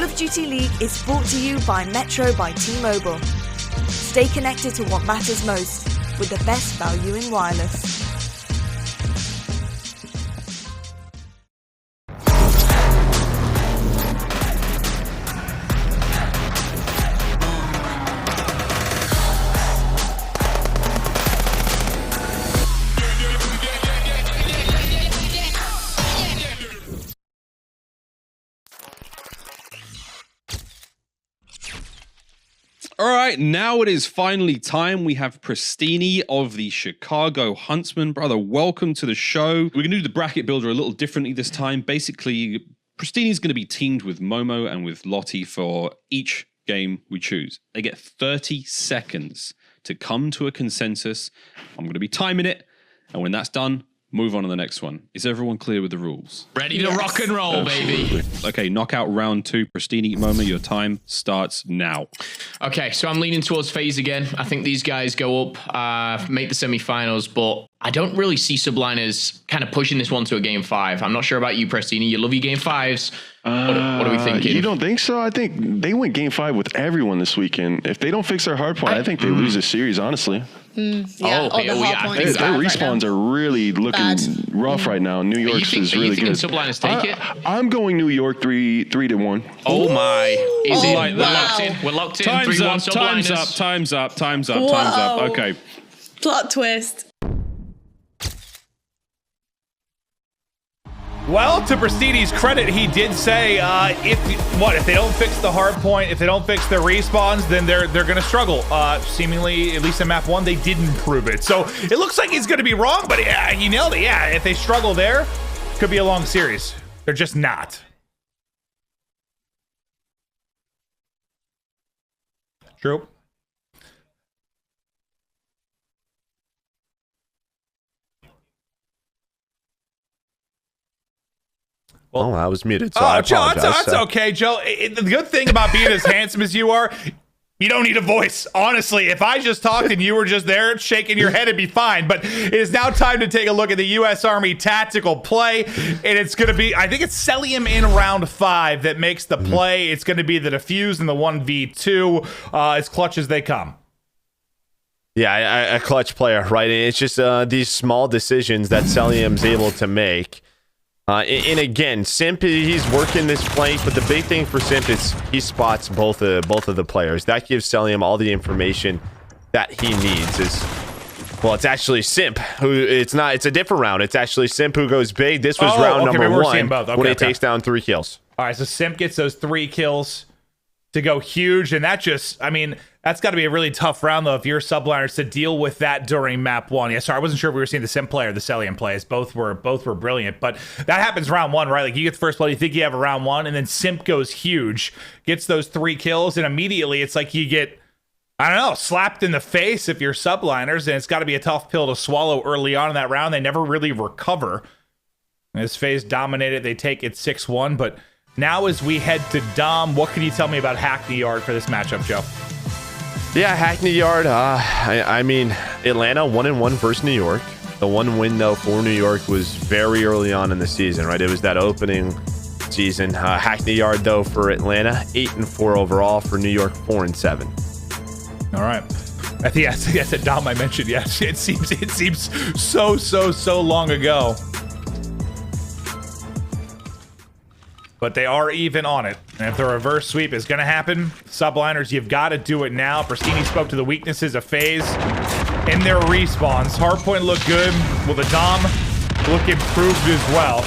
Speaker 12: Call of Duty League is brought to you by Metro by T-Mobile. Stay connected to what matters most with the best value in wireless.
Speaker 13: All right, now it is finally time. We have Pristini of the Chicago Huntsman. Brother, welcome to the show. We're going to do the bracket builder a little differently this time. Basically, Pristini's going to be teamed with Momo and with Lottie for each game we choose. They get 30 seconds to come to a consensus. I'm going to be timing it, and when that's done, move on to the next one. Is everyone clear with the rules?
Speaker 14: Ready to rock and roll, baby.
Speaker 13: Okay, knockout round 2. Pristini, Momo, your time starts now.
Speaker 14: Okay, so I'm leaning towards FaZe again. I think these guys go up, make the semifinals, but I don't really see Subliners kind of pushing this one to a game 5. I'm not sure about you, Pristini. You love your game 5s. What are we thinking?
Speaker 1: You don't think so? I think they went game 5 with everyone this weekend. If they don't fix their hard point, I think they lose this series, honestly.
Speaker 11: Yeah,
Speaker 14: okay.
Speaker 1: Their respawns are really looking rough right now. New York's is really good.
Speaker 14: Subliners take it?
Speaker 1: I'm going New York 3-1.
Speaker 14: Oh my! Is it?
Speaker 11: Wow.
Speaker 14: We're locked in. We're locked in.
Speaker 13: Time's
Speaker 14: 3-1
Speaker 13: up.
Speaker 14: Subliners.
Speaker 13: Time's up.
Speaker 11: Whoa.
Speaker 13: Okay.
Speaker 11: Plot twist.
Speaker 2: Well, to Pristini's credit, he did say if they don't fix the hard point, if they don't fix their respawns, then they're going to struggle. Seemingly, at least in map 1, they didn't prove it. So it looks like he's going to be wrong, but yeah, he nailed it. Yeah, if they struggle there, could be a long series. They're just not. True.
Speaker 10: Well, I was muted, so I apologize.
Speaker 2: That's okay, Joe. The good thing about being as handsome as you are, you don't need a voice. Honestly, if I just talked and you were just there shaking your head, it'd be fine. But it is now time to take a look at the U.S. Army tactical play. And it's going to be, I think it's Celium in round 5 that makes the play. It's going to be the defuse and the 1v2 as clutch as they come.
Speaker 10: Yeah, a clutch player, right? And it's just these small decisions that Celium's able to make. And again, Simp, he's working this flank, but the big thing for Simp is he spots both of the players. That gives Celium all the information that he needs. It's actually Simp who it's a different round. It's actually Simp who goes big. This was round number 1 when he takes down 3 kills.
Speaker 2: All right, so Simp gets those 3 kills to go huge, and that just, I mean, that's got to be a really tough round, though, if you're Subliners to deal with that during map 1. Yeah, sorry, I wasn't sure if we were seeing the Simp play or the Celium plays. Both were brilliant, but that happens round 1, right? Like, you get the first play, you think you have a round 1, and then Simp goes huge, gets those 3 kills, and immediately it's like you get, I don't know, slapped in the face if you're Subliners, and it's got to be a tough pill to swallow early on in that round. They never really recover. As FaZe dominated, they take it 6-1, but now as we head to Dom, what can you tell me about Hackney Yard for this matchup, Joe?
Speaker 10: Yeah, Hackney Yard. I mean, Atlanta 1-1 versus New York. The one win, though, for New York was very early on in the season, right? It was that opening season. Hackney Yard, though, for Atlanta, 8-4 overall. For New York, 4-7.
Speaker 2: All right. I think I said Dom I mentioned, yes. It seems so long ago. But they are even on it. And if the reverse sweep is going to happen, Subliners, you've got to do it now. Pristini spoke to the weaknesses of FaZe in their respawns. Hardpoint looked good. Will the Dom look improved as well?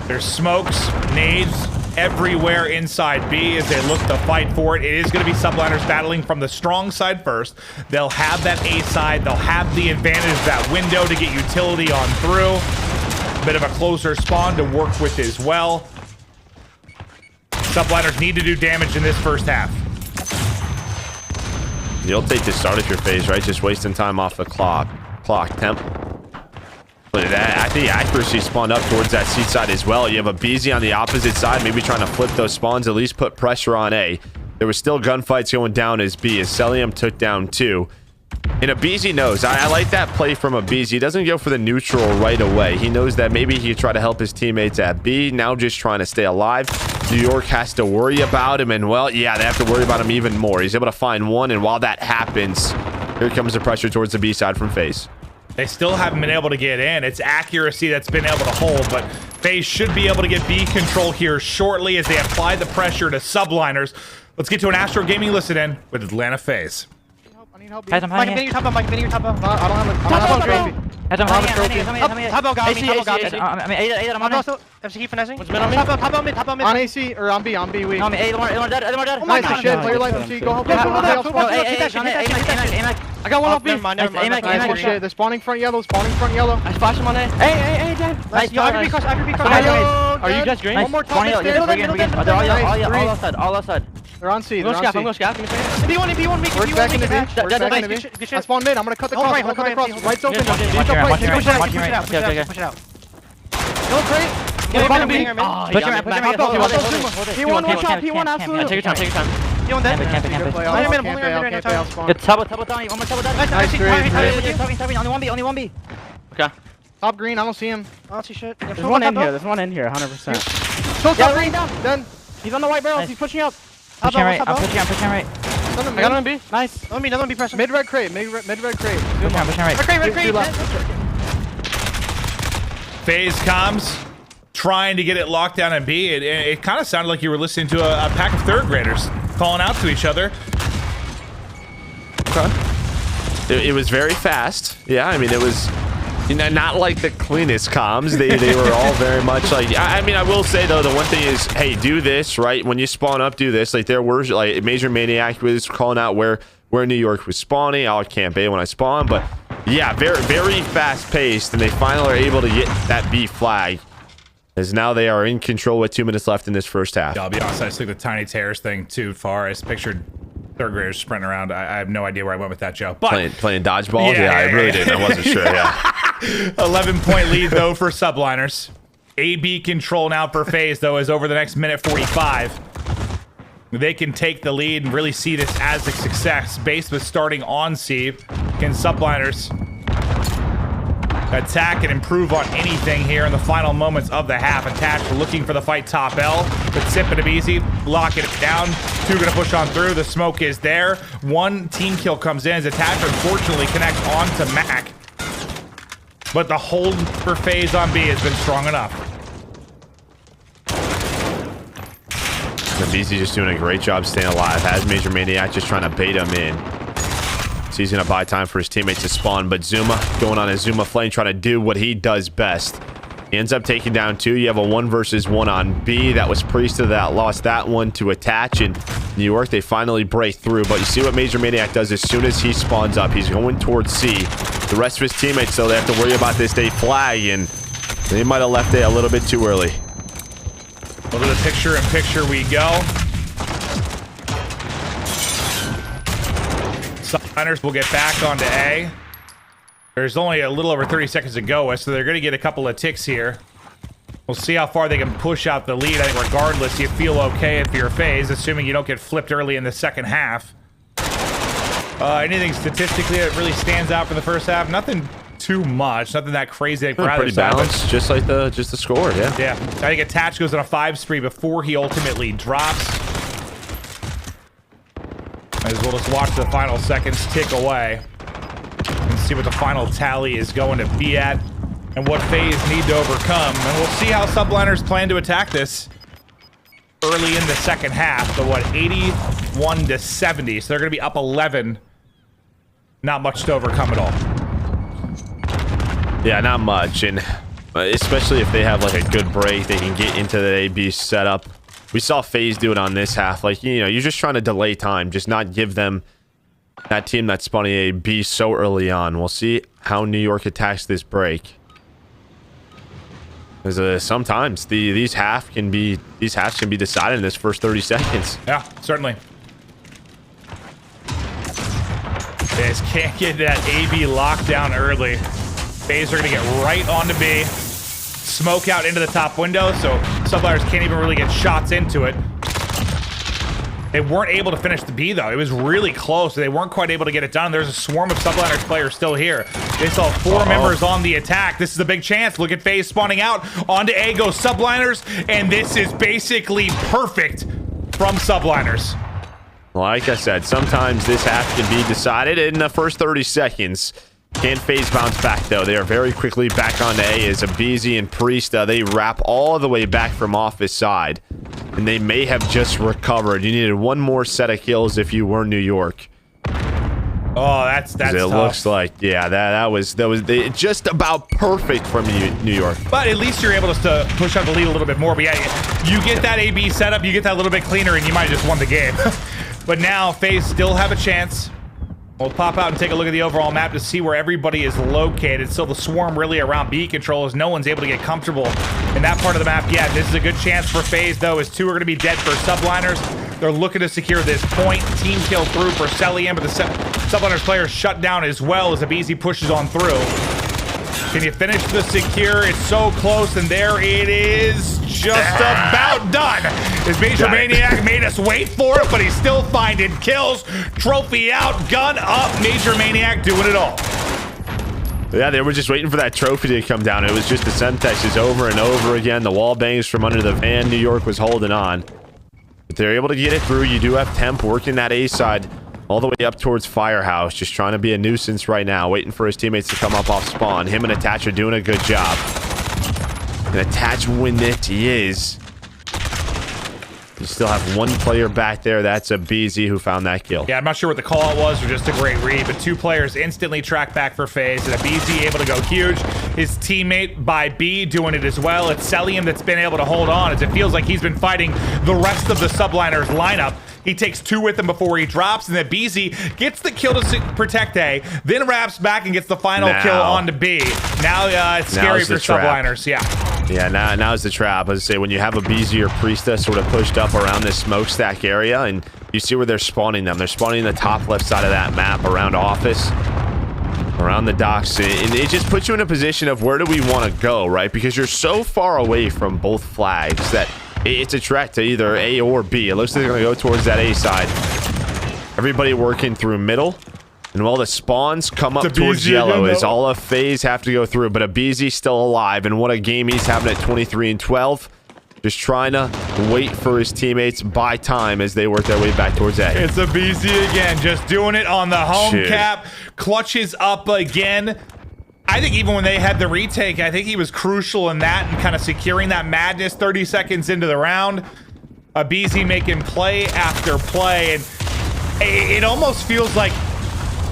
Speaker 2: There's smokes, nades everywhere inside B as they look to fight for it. It is going to be Subliners battling from the strong side first. They'll have that A side. They'll have the advantage of that window to get utility on through. A bit of a closer spawn to work with as well. Subliners need to do damage in this first half.
Speaker 10: You'll take the start if you're FaZe, right? Just wasting time off the clock temp. Look at that. I think accuracy spawned up towards that C side as well. You have a BZ on the opposite side, maybe trying to flip those spawns, at least put pressure on A. There was still gunfights going down as B, as Celium took down 2. And a BZ knows. I like that play from a BZ. He doesn't go for the neutral right away. He knows that maybe he could try to help his teammates at B. Now just trying to stay alive. New York has to worry about him. And, well, yeah, they have to worry about him even more. He's able to find 1. And while that happens, here comes the pressure towards the B side from FaZe.
Speaker 2: They still haven't been able to get in. It's accuracy that's been able to hold. But FaZe should be able to get B control here shortly as they apply the pressure to Subliners. Let's get to an Astro Gaming Listen In with Atlanta FaZe.
Speaker 15: Guys, I'm hiding here. Top up. I don't have a trophy. I don't have a trophy. Top got me. I mean, A, I'm on also FC finessing. What's mid on me? Top up mid. On AC or on B, weak. No, I mean, A, more dead. Oh my god. Shit, play your life, MC. Go help. I got one off B. Never mind. Shit, they're spawning front yellow. I flash him on A. Hey, dead. Nice. After B cross. Are you guys green? One more top. All outside. They're on C.
Speaker 4: I'm going scaff. Give me a second. B1, me.
Speaker 15: Work back into B. Work back into B. I spawn mid. I'm gonna cut the cross. Hold the cross. Right's open. Push it out. Push it out. Don't crate.
Speaker 4: Get bottom B.
Speaker 15: Push him out. P1 one shot. P1 absolute.
Speaker 4: Take your time.
Speaker 15: P1 dead.
Speaker 4: It's double down. One more double down.
Speaker 15: Nice.
Speaker 4: Only 1B. Okay.
Speaker 15: Top green. I don't see him.
Speaker 4: I don't see shit.
Speaker 15: There's one in here. 100%. So top green. Done.
Speaker 4: He's on the white barrels. He's pushing up.
Speaker 16: I'm pushing right.
Speaker 15: I got him B. Nice. Another B pressure. Mid red crate. Mid red crate.
Speaker 16: Pushing right.
Speaker 15: Red crate.
Speaker 2: FaZe comms, trying to get it locked down in B. It kind of sounded like you were listening to a pack of third graders calling out to each other.
Speaker 10: Okay. It was very fast. Yeah, I mean, it was not like the cleanest comms. They were all very much like, I mean, I will say though, the one thing is, hey, do this, right? When you spawn up, do this. Like there were like Major Maniac was calling out where New York was spawning. I'll camp A when I spawn, but yeah, very, very fast paced, and they finally are able to get that B flag. As now they are in control with 2 minutes left in this first half.
Speaker 2: Yeah, I'll be honest, I just took the Tiny Terrace thing too far. I pictured third graders sprinting around. I have no idea where I went with that, Joe. But
Speaker 10: playing dodgeball? Yeah, I really didn't. I wasn't sure, yeah.
Speaker 2: 11-point lead, though, for Subliners. AB control now for FaZe, though, is over the next minute 45. They can take the lead and really see this as a success. Base was starting on C. Can Subliners attack and improve on anything here in the final moments of the half? Attached, looking for the fight top L, but sipping it easy, locking it down. Two gonna push on through. The smoke is there. One team kill comes in as Attached unfortunately connects on to Mac. But the hold for FaZe on B has been strong enough.
Speaker 10: BZ just doing a great job staying alive. Has Major Maniac just trying to bait him in. So he's going to buy time for his teammates to spawn. But Zuma going on a Zuma flame, trying to do what he does best. He ends up taking down two. You have a 1 versus 1 on B. That was Priesta that lost that one to Attach. And New York, they finally break through. But you see what Major Maniac does as soon as he spawns up. He's going towards C. The rest of his teammates, though, they have to worry about this day flag. And they might have left it a little bit too early.
Speaker 2: A little picture-in-picture we go. Subliners will get back onto A. There's only a little over 30 seconds to go, so they're going to get a couple of ticks here. We'll see how far they can push out the lead. I think regardless, you feel okay if you're FaZe, assuming you don't get flipped early in the second half. Anything statistically that really stands out for the first half? Nothing too much, nothing that crazy.
Speaker 10: Pretty balanced, just the score, yeah.
Speaker 2: Yeah, I think Attach goes on a 5 spree before he ultimately drops. Might as well just watch the final seconds tick away and see what the final tally is going to be at and what FaZe need to overcome. And we'll see how Subliners plan to attack this early in the second half. So what, 81 to 70. So they're going to be up 11. Not much to overcome at all.
Speaker 10: Yeah, not much, and especially if they have like a good break, they can get into the AB setup. We saw FaZe do it on this half. Like, you know, you're just trying to delay time, just not give them that team that's spawning a B so early on. We'll see how New York attacks this break. Because sometimes these halves can be decided in this first 30 seconds.
Speaker 2: Yeah, certainly. They just can't get that AB lockdown early. FaZe are going to get right onto B. Smoke out into the top window, so Subliners can't even really get shots into it. They weren't able to finish the B, though. It was really close. They weren't quite able to get it done. There's a swarm of Subliners players still here. They saw 4 members on the attack. This is a big chance. Look at FaZe spawning out. Onto A goes Subliners, and this is basically perfect from Subliners.
Speaker 10: Like I said, sometimes this half can be decided in the first 30 seconds. Can FaZe bounce back, though? They are very quickly back on A as Abizi and Priesta. They wrap all the way back from off his side. And they may have just recovered. You needed one more set of kills if you were New York.
Speaker 2: Oh, that's
Speaker 10: it tough. Looks like, yeah, that was just about perfect from New York.
Speaker 2: But at least you're able to push out the lead a little bit more. But yeah, you get that AB setup, you get that a little bit cleaner, and you might have just won the game. But now FaZe still have a chance. We'll pop out and take a look at the overall map to see where everybody is located. So the swarm really around B control as no one's able to get comfortable in that part of the map yet. This is a good chance for FaZe, though, as 2 are going to be dead for Subliners. They're looking to secure this point. Team kill through for Celium, but the Subliners player shut down as well as aBeZy pushes on through. Can you finish the secure? It's so close, and there it is. Just about done. His Major Maniac made us wait for it, but he's still finding kills. Trophy out, gun up. Major Maniac doing it all.
Speaker 10: Yeah, they were just waiting for that trophy to come down. It was just the Semtexes over and over again. The wall bangs from under the van. New York was holding on. But they're able to get it through. You do have Temp working that A side all the way up towards Firehouse. Just trying to be a nuisance right now. Waiting for his teammates to come up off spawn. Him and Attach are doing a good job. And Attach win it. He is. You still have one player back there. That's aBeZy who found that kill.
Speaker 2: Yeah, I'm not sure what the call out was or just a great read, but two players instantly track back for FaZe, and aBeZy able to go huge. His teammate by B doing it as well. It's Celium that's been able to hold on, as it feels like he's been fighting the rest of the Subliners lineup. He takes two with him before he drops, and then aBeZy gets the kill to protect A, then wraps back and gets the final kill onto B. Now it's scary for Subliners,
Speaker 10: Yeah, now's the trap. As I say, when you have aBeZy or Priesta sort of pushed up around this smokestack area, and you see where they're spawning them. They're spawning the top left side of that map around office, around the docks, and it just puts you in a position of where do we want to go, right? Because you're so far away from both flags that it's a threat to either A or B. It looks like they're going to go towards that A side. Everybody working through middle. And while the spawns come up towards yellow, is all of FaZe have to go through. But aBeZy's still alive. And what a game he's having at 23 and 12. Just trying to wait for his teammates, buy time as they work their way back towards A.
Speaker 2: It's aBeZy again, just doing it on the home cap. Clutches up again. I think even when they had the retake, I think he was crucial in that and kind of securing that madness 30 seconds into the round. aBeZy making play after play. And it almost feels like,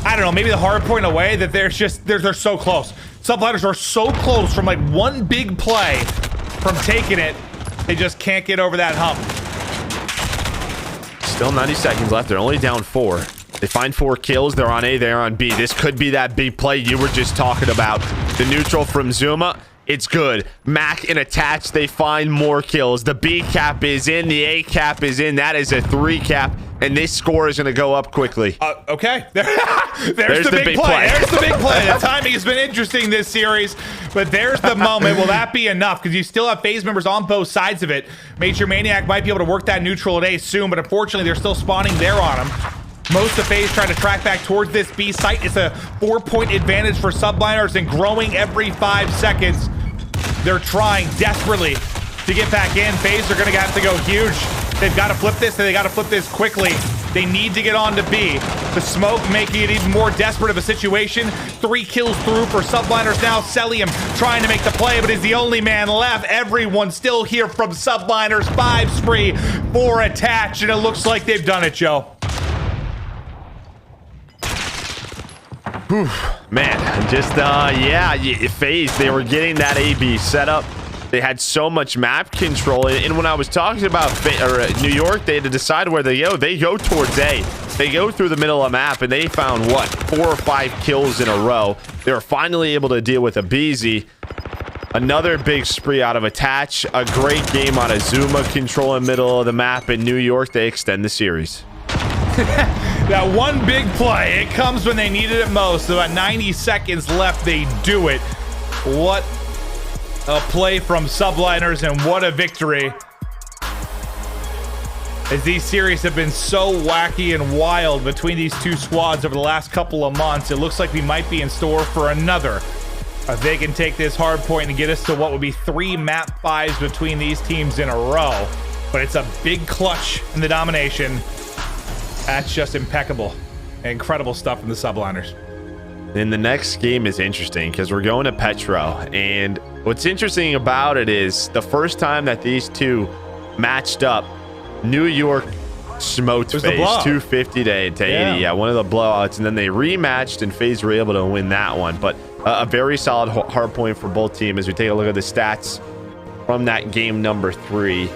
Speaker 2: I don't know, maybe the hard point away that they're so close. Subliners are so close from like one big play from taking it. They just can't get over that hump.
Speaker 10: Still 90 seconds left. They're only down 4. They find 4 kills. They're on A, they're on B. This could be that big play you were just talking about. The neutral from Zuma. It's good. Mac and Attach, they find more kills. The B cap is in. The A cap is in. That is a 3 cap. And this score is going to go up quickly.
Speaker 2: Okay. There's the big play. There's the big play. The timing has been interesting this series, but there's the moment. Will that be enough? Because you still have FaZe members on both sides of it. Major Maniac might be able to work that neutral at A soon, but unfortunately, they're still spawning there on him. Most of FaZe trying to track back towards this B site. It's a 4-point advantage for Subliners and growing every 5 seconds. They're trying desperately to get back in. FaZe are going to have to go huge. They've got to flip this, and they got to flip this quickly. They need to get on to B. The smoke making it even more desperate of a situation. 3 kills through for Subliners now. Celium trying to make the play, but is the only man left. Everyone still here from Subliners. 5 spree, 4 attach, and it looks like they've done it, Joe.
Speaker 10: Whew, man, just yeah, FaZe, they were getting that AB set up. They had so much map control, and when I was talking about New York, they had to decide where they go. They go towards A. They go through the middle of the map, and they found what, 4 or 5 kills in a row. They were finally able to deal with aBeZy. Another big spree out of Attach. A great game out of Zuma controlling middle of the map. In New York, they extend the series.
Speaker 2: That one big play, it comes when they needed it most. About 90 seconds left, they do it. What a play from Subliners, and what a victory. As these series have been so wacky and wild between these two squads over the last couple of months, it looks like we might be in store for another. If they can take this hard point and get us to what would be 3 map 5s between these teams in a row. But it's a big clutch in the domination. That's just impeccable. Incredible stuff from the Subliners.
Speaker 10: And the next game is interesting because we're going to Petro. And what's interesting about it is the first time that these two matched up, New York smoked FaZe 250 to 80. Yeah, one of the blowouts. And then they rematched and FaZe were able to win that one. But a very solid hard point for both teams as we take a look at the stats from that game number 3.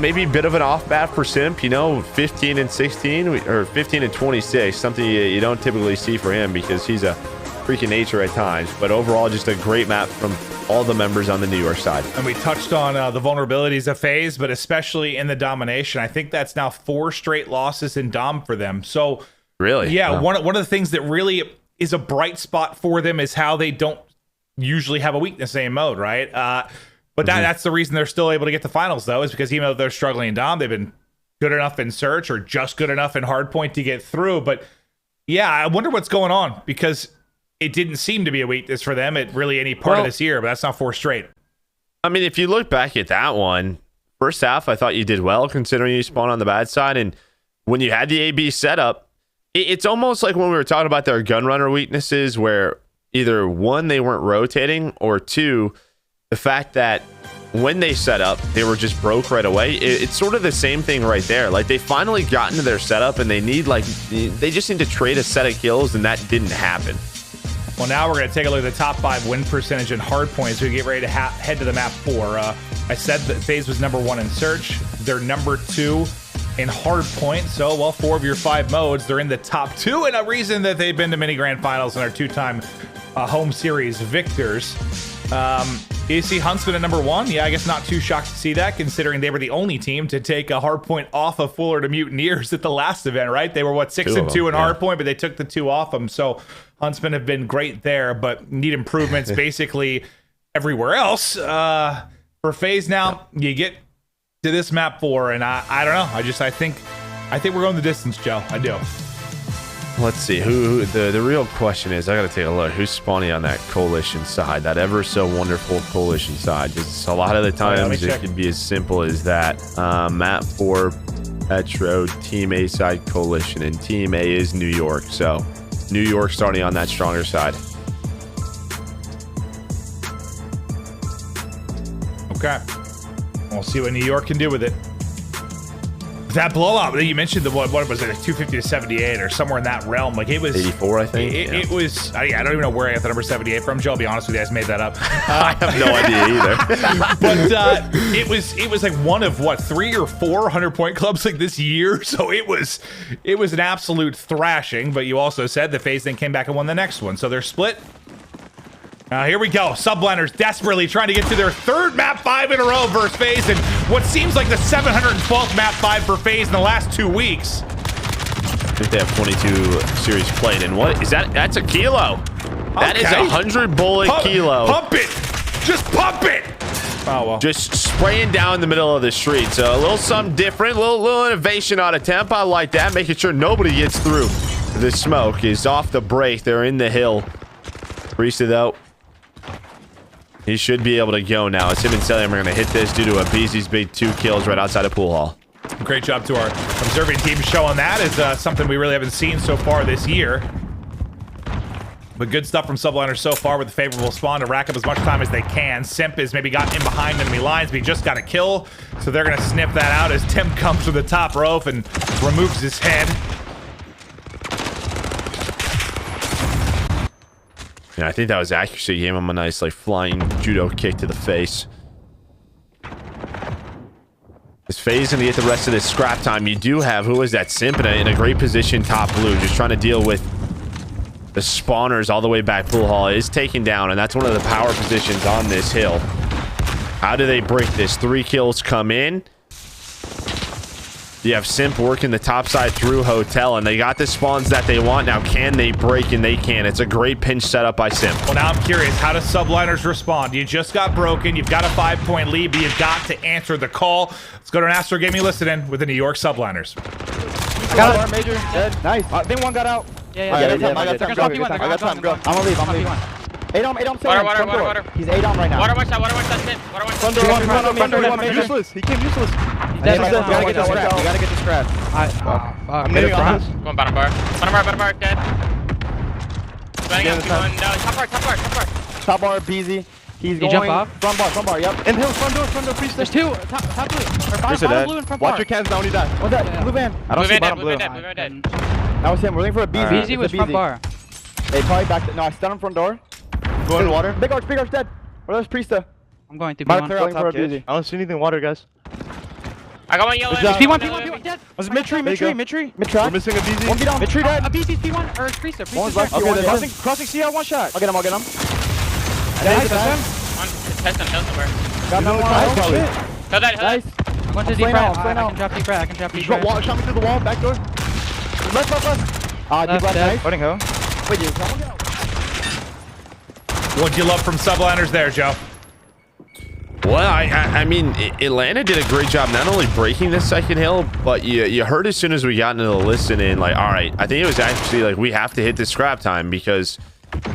Speaker 10: Maybe a bit of an off bat for Simp, you know, 15 and 16 or 15 and 26, something you don't typically see for him because he's a freak of nature at times. But overall, just a great map from all the members on the New York side.
Speaker 2: And we touched on the vulnerabilities of FaZe, but especially in the domination. I think that's now 4 straight losses in Dom for them. So
Speaker 10: really,
Speaker 2: yeah, one of the things that really is a bright spot for them is how they don't usually have a weakness in mode, right? But that's the reason they're still able to get the finals, though, is because even though they're struggling in Dom, they've been good enough in Search or just good enough in Hardpoint to get through. But yeah, I wonder what's going on, because it didn't seem to be a weakness for them at really any part of this year, but that's not 4 straight.
Speaker 10: I mean, if you look back at that one, first half, I thought you did well considering you spawned on the bad side. And when you had the AB setup, it's almost like when we were talking about their gun runner weaknesses, where either 1, they weren't rotating, or 2, the fact that when they set up, they were just broke right away. It's sort of the same thing right there. Like, they finally got into their setup and they just need to trade a set of kills, and that didn't happen.
Speaker 2: Well, now we're going to take a look at the top 5 win percentage and Hardpoint as we get ready to head to the map 4. I said that FaZe was number 1 in Search. They're number 2 in Hardpoint. So, well, 4 of your 5 modes, they're in the top 2, and a reason that they've been to mini grand finals and are 2-time home series victors. You see Huntsman at number 1. Yeah, I guess not too shocked to see that, considering they were the only team to take a Hardpoint off of Florida Mutineers at the last event, right? They were, 6-2 in Hardpoint, but they took the 2 off them. So Huntsman have been great there, but need improvements basically everywhere else. For FaZe now, you get to this map 4, and I don't know. I think we're going the distance, Joe. I do.
Speaker 10: Let's see who the real question is. I got to take a look. Who's spawning on that coalition side, that ever so wonderful coalition side? Just a lot of the times it can be as simple as that. Map 4, Petro, Team A side coalition, and Team A is New York. So New York starting on that stronger side.
Speaker 2: Okay, we'll see what New York can do with it. That blowout that you mentioned, what was it, 250 to 78 or somewhere in that realm? Like, it was
Speaker 10: 84, I think.
Speaker 2: It was. I don't even know where I got the number 78 from, Joe. I'll be honest with you, I just made that up.
Speaker 10: I have no idea either.
Speaker 2: But it was like one of 3 or 4 100-point clubs like this year. So it was an absolute thrashing. But you also said the FaZe then came back and won the next one, so they're split. Here we go. Subliners desperately trying to get to their 3rd map 5 in a row versus FaZe, and what seems like the 712th map 5 for FaZe in the last 2 weeks.
Speaker 10: I think they have 22 series played, and what is that? That's a kilo. That is a 100 bullet kilo.
Speaker 2: Pump it. Just pump it. Oh, well.
Speaker 10: Just spraying down the middle of the street. So a little something different, a little innovation out of temp. I like that, making sure nobody gets through. The smoke is off the break. They're in the hill. Priest, though, he should be able to go now. It's him and Celium are going to hit this due to a Beezy's big 2 kills right outside of pool hall.
Speaker 2: Great job to our observing team showing that. Is something we really haven't seen so far this year. But good stuff from Subliners so far with a favorable spawn to rack up as much time as they can. Simp has maybe gotten in behind enemy lines, but he just got a kill. So they're going to sniff that out as Tim comes to the top rope and removes his head.
Speaker 10: Yeah, I think that was accuracy. He gave him a nice, flying judo kick to the face. This FaZe going to get the rest of this scrap time. You do have, who is that? Simp in a great position, top blue, just trying to deal with the spawners all the way back. Pool hall is taken down, and that's one of the power positions on this hill. How do they break this? 3 kills come in. You have Simp working the top side through Hotel, and they got the spawns that they want. Now, can they break? And they can. It's a great pinch setup by Simp.
Speaker 2: Well, now I'm curious. How does Subliners respond? You just got broken. You've got a 5-point lead, but you've got to answer the call. Let's go to an Astro Gaming Listen-In with the New York Subliners.
Speaker 15: I got it. Major. Dead. Nice. Then one got out.
Speaker 16: Yeah.
Speaker 15: I got time. Go. I'm gonna leave. 8 on, water. He's 8 on right now.
Speaker 7: Water, watch that, Simp.
Speaker 15: Front door. Useless. He came useless. You gotta get the scrap. I'm getting on this.
Speaker 7: Go on, bottom bar, dead.
Speaker 15: Top bar, BZ. He's going.
Speaker 16: Jump off?
Speaker 15: Front bar, yep. In hill, front door, priest.
Speaker 16: There's 2. Top blue. Or bottom blue and front bar.
Speaker 15: Watch your cans down when you die. What's that? Blue van. I don't see bottom blue. That was him. We're looking for a BZ.
Speaker 16: BZ was front bar.
Speaker 15: They probably back. No, I stunned him front door. Go in water. Big arch dead. Where's Priesta?
Speaker 16: I'm going to be
Speaker 15: clear out top cage. I don't see anything water, guys.
Speaker 16: I got my yellow.
Speaker 15: P1, dead. Was mid-tree.
Speaker 17: We're missing a BZ.
Speaker 15: One beat on. Mid-tree dead.
Speaker 16: A BC's P1 or Priester.
Speaker 15: One's left. Okay, crossing CR, one shot. I'll get him. Nice.
Speaker 16: Test him somewhere.
Speaker 15: Got another one.
Speaker 16: Tell that.
Speaker 15: Nice.
Speaker 16: I'm going to deep frag. I can drop deep frag.
Speaker 15: Shot me through the wall. Back door. Left. Deep left. Nice.
Speaker 17: Holding ho.
Speaker 15: Wait, dude. Someone go.
Speaker 2: What'd you love from Subliners there, Joe?
Speaker 10: Well, I mean, Atlanta did a great job not only breaking the second hill, but you heard as soon as we got into the listen-in, like, all right, I think it was actually like we have to hit this scrap time because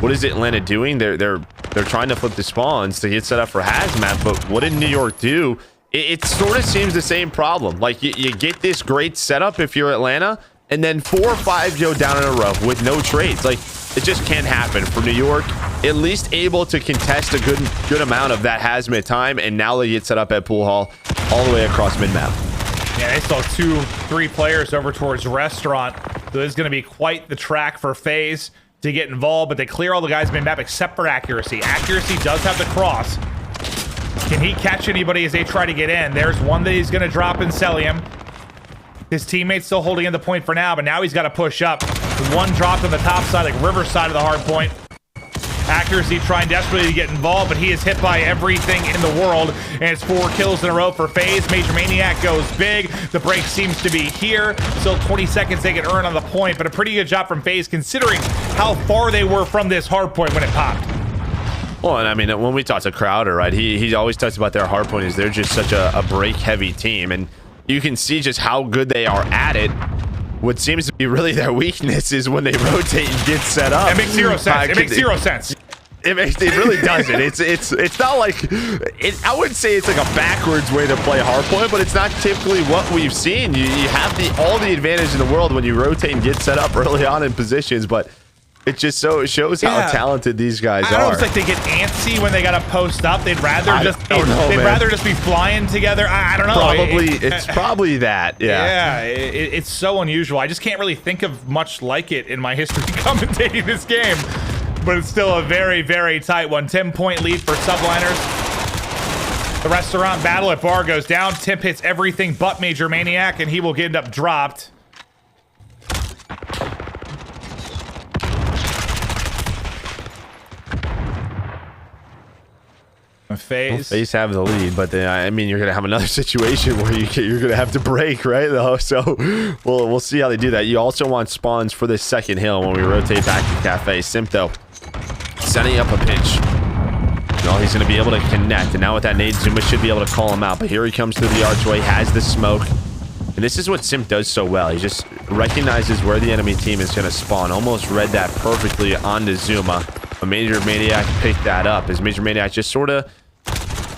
Speaker 10: what is Atlanta doing? They're trying to flip the spawns to get set up for hazmat, but what did New York do? It sort of seems the same problem. Like you get this great setup if you're Atlanta, and then 4 or 5 go down in a row with no trades. Like it just can't happen for New York. At least able to contest a good amount of that hazmat time, and now they get set up at pool hall all the way across mid-map.
Speaker 2: Yeah, they saw 2-3 players over towards restaurant. So this is going to be quite the track for FaZe to get involved, but they clear all the guys mid-map except for Accuracy. Accuracy does have the cross. Can he catch anybody as they try to get in? There's one that he's going to drop in Celium. His teammate's still holding in the point for now, but now he's got to push up. One dropped on the top side, like river side of the hard point. Accuracy trying desperately to get involved, but he is hit by everything in the world, and it's 4 kills in a row for FaZe. Major Maniac goes big. The break seems to be here. Still 20 seconds they can earn on the point, but a pretty good job from FaZe considering how far they were from this hard point when it popped.
Speaker 10: Well, and I mean, when we talked to Crowder, right, he always talks about their hard point is they're just such a break-heavy team, and you can see just how good they are at it. What seems to be really their weakness is when they rotate and get set up.
Speaker 2: It makes 0 sense. It makes 0 sense.
Speaker 10: It really doesn't. It's not like I wouldn't say it's like a backwards way to play hardpoint, but it's not typically what we've seen. You have all the advantage in the world when you rotate and get set up early on in positions, but it just shows how talented these guys are.
Speaker 2: I don't know, it's like they get antsy when they gotta post up. They'd rather just be flying together. I don't know.
Speaker 10: It's probably that.
Speaker 2: Yeah. It's so unusual. I just can't really think of much like it in my history commentating this game. But it's still a very, very tight one. 10-point lead for Subliners. The restaurant battle at bar goes down. Timp hits everything but Major Maniac, and he will end up dropped.
Speaker 10: FaZe have the lead, but then, I mean, you're gonna have another situation where you're gonna have to break, right? Though, so we'll see how they do that. You also want spawns for this second hill when we rotate back to Cafe. Simp though, setting up a pitch. No, he's gonna be able to connect, and now with that nade, Zuma should be able to call him out. But here he comes through the archway, has the smoke, and this is what Simp does so well. He just recognizes where the enemy team is gonna spawn. Almost read that perfectly onto Zuma. But Major Maniac picked that up as Major Maniac just sort of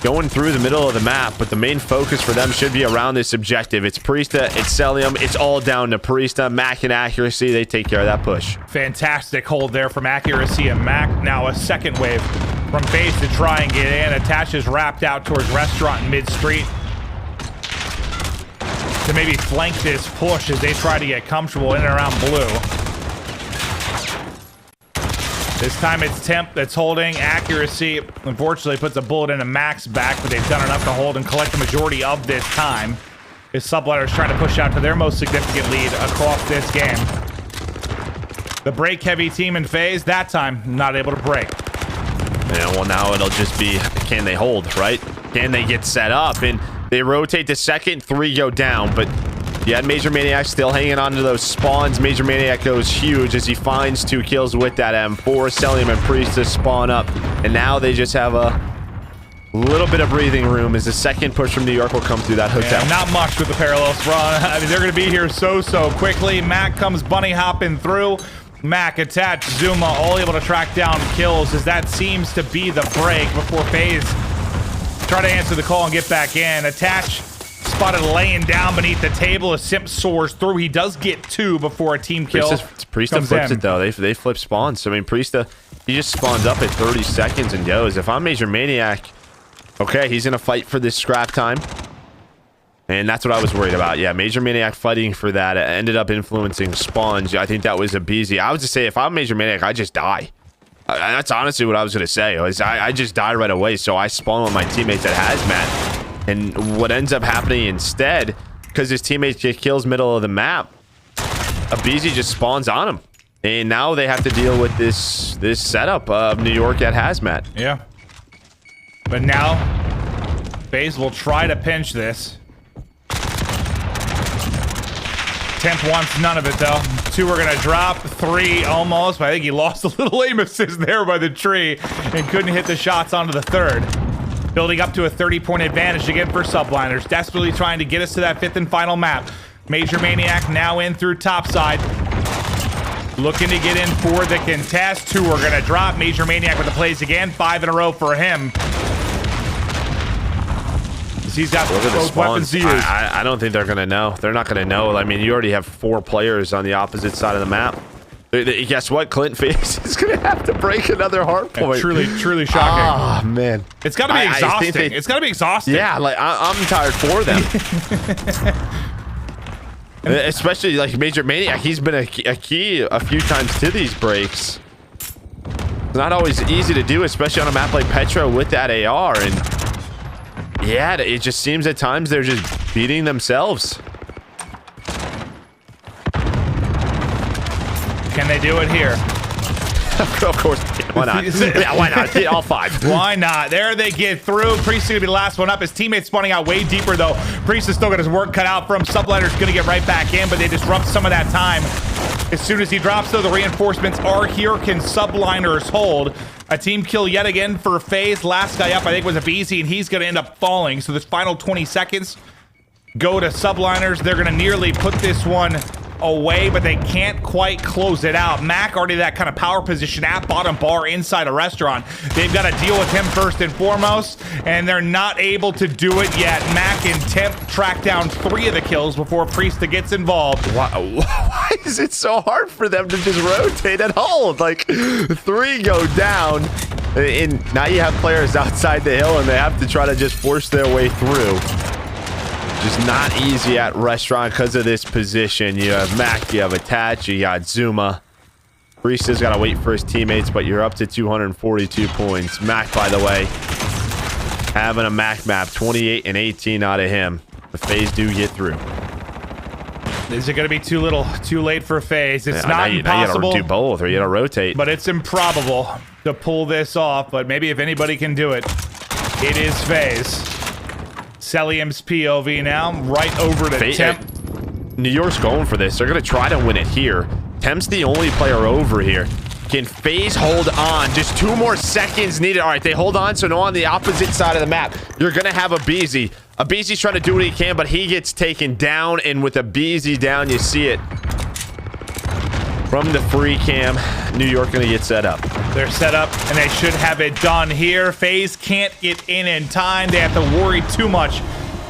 Speaker 10: going through the middle of the map, but the main focus for them should be around this objective. It's Priesta, it's Celium, it's all down to Priesta. Mac and Accuracy, they take care of that push.
Speaker 2: Fantastic hold there from Accuracy and Mac. Now a second wave from FaZe to try and get in. Attach is wrapped out towards restaurant in mid-street to maybe flank this push as they try to get comfortable in and around blue. This time it's Temp that's holding. Accuracy, unfortunately, puts a bullet into Mac's back, but they've done enough to hold and collect the majority of this time. His Subliners trying to push out to their most significant lead across this game. The break-heavy team in FaZe, that time, not able to break.
Speaker 10: Yeah, well, now it'll just be, can they hold, right? Can they get set up? And they rotate the second, 3 go down, but you had Major Maniac still hanging on to those spawns. Major Maniac goes huge as he finds 2 kills with that M4. Celium and Priest spawn up, and now they just have a little bit of breathing room as the second push from New York will come through that hotel.
Speaker 2: Yeah, not much with the parallels run. I mean, they're going to be here so quickly. Mac comes bunny hopping through. Mac attached, Zuma all able to track down kills as that seems to be the break before FaZe try to answer the call and get back in. Attach spotted laying down beneath the table as Simp soars through. He does get 2 before a team kill.
Speaker 10: Priesta flips it though. They flip spawns. So, I mean, Priesta, he just spawns up at 30 seconds and goes. If I'm Major Maniac, okay, he's gonna fight for this scrap time. And that's what I was worried about. Yeah, Major Maniac fighting for that. It ended up influencing spawns. I think that was a BZ. I was to say, if I'm Major Maniac, I just die. That's honestly what I was going to say. I just die right away. So I spawn with my teammates at hazmat. And what ends up happening instead, because his teammates get kills middle of the map, aBeZy just spawns on him. And now they have to deal with this setup of New York at Hazmat.
Speaker 2: Yeah. But now, FaZe will try to pinch this. Temp wants none of it, though. 2 are going to drop. 3 almost, but I think he lost a little aim assist there by the tree and couldn't hit the shots onto the 3rd. Building up to a 30-point advantage again for Subliners. Desperately trying to get us to that 5th and final map. Major Maniac now in through topside. Looking to get in for the contest. 2 are going to drop. Major Maniac with the plays again. 5 in a row for him. He's got both weapons to use.
Speaker 10: I don't think they're going to know. They're not going to know. I mean, you already have 4 players on the opposite side of the map. Guess what? Clint FaZe is going to have to break another hard point.
Speaker 2: Yeah, truly shocking.
Speaker 10: Oh, man.
Speaker 2: It's got to be exhausting. It's got to be exhausting.
Speaker 10: Yeah, like I'm tired for them. Especially like Major Maniac. He's been a key a few times to these breaks. It's not always easy to do, especially on a map like Petro with that AR. And yeah, it just seems at times they're just beating themselves.
Speaker 2: Can they do it here?
Speaker 10: Of course. Why not? Yeah, why not? Get all 5.
Speaker 2: Why not? There they get through. Priest is going to be the last one up. His teammate's spawning out way deeper, though. Priest has still got his work cut out for him. Subliners going to get right back in, but they disrupt some of that time. As soon as he drops, though, the reinforcements are here. Can Subliners hold? A team kill yet again for FaZe. Last guy up, I think, was aBeZy, and he's going to end up falling. So this final 20 seconds go to Subliners. They're going to nearly put this one away, but they can't quite close it out. Mac already that kind of power position at bottom bar inside a restaurant. They've got to deal with him first and foremost, and they're not able to do it yet. Mac and Temp track down 3 of the kills before Priesta gets involved.
Speaker 10: Why is it so hard for them to just rotate and hold? Like 3 go down, and now you have players outside the hill, and they have to try to just force their way through. Just not easy at restaurant because of this position. You have Mac, you have Attach, you got Zuma. Priesta's got to wait for his teammates, but you're up to 242 points. Mac, by the way, having a Mac map, 28 and 18 out of him. The FaZe do get through.
Speaker 2: Is it going to be too late for FaZe? It's not impossible.
Speaker 10: Now you got to do both, or you got to rotate.
Speaker 2: But it's improbable to pull this off. But maybe if anybody can do it, it is FaZe. Celium's POV now, right over to Temp.
Speaker 10: New York's going for this. They're going to try to win it here. Temp's the only player over here. Can FaZe hold on? Just 2 more seconds needed. All right, they hold on, so now on the opposite side of the map, you're going to have aBeZy. aBeZy's trying to do what he can, but he gets taken down, and with aBeZy down, you see it from the free cam. New York going to get set up.
Speaker 2: They're set up, and they should have it done here. FaZe can't get in time. They have to worry too much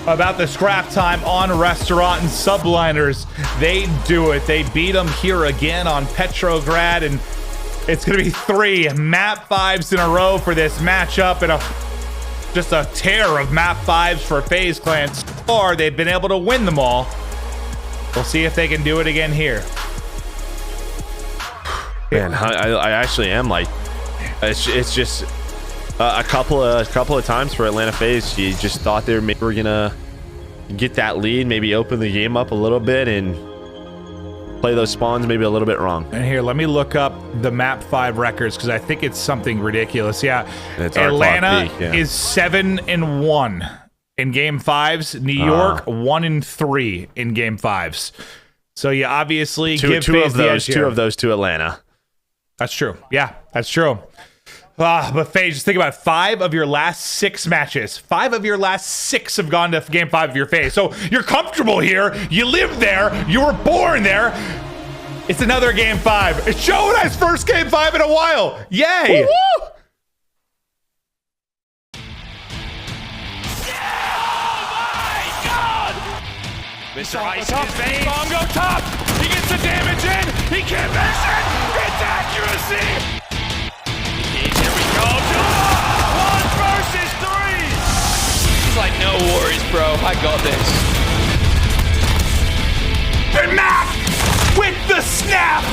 Speaker 2: about the scrap time on Restaurant, and Subliners, they do it. They beat them here again on Petrograd, and it's going to be 3 map 5s in a row for this matchup, and just a tear of map 5s for FaZe Clan. So far, they've been able to win them all. We'll see if they can do it again here.
Speaker 10: Man, I actually am like, it's just a couple of times for Atlanta FaZe. You just thought they were gonna get that lead, maybe open the game up a little bit and play those spawns maybe a little bit wrong.
Speaker 2: And here, let me look up the map 5 records because I think it's something ridiculous. Yeah,
Speaker 10: it's
Speaker 2: Atlanta is 7-1 in game 5s. New York 1-3 in game 5s. So you obviously give
Speaker 10: two of those to Atlanta.
Speaker 2: That's true. Yeah, that's true. But FaZe, just think about it. 5 of your last 6 matches. 5 of your last 6 have gone to game 5 of your FaZe. So you're comfortable here. You live there. You were born there. It's another game 5. It's Shownine's first game 5 in a while. Yay!
Speaker 5: Woo-woo!
Speaker 3: Mr. Ice in his veins. Bomb go top. He gets the damage in. He can't miss it. It's accuracy. Here we go. 1 versus 3.
Speaker 7: He's like, no worries, bro. I got this.
Speaker 3: And Mac with the snap.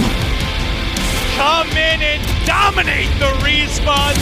Speaker 3: Come in and dominate the respawn.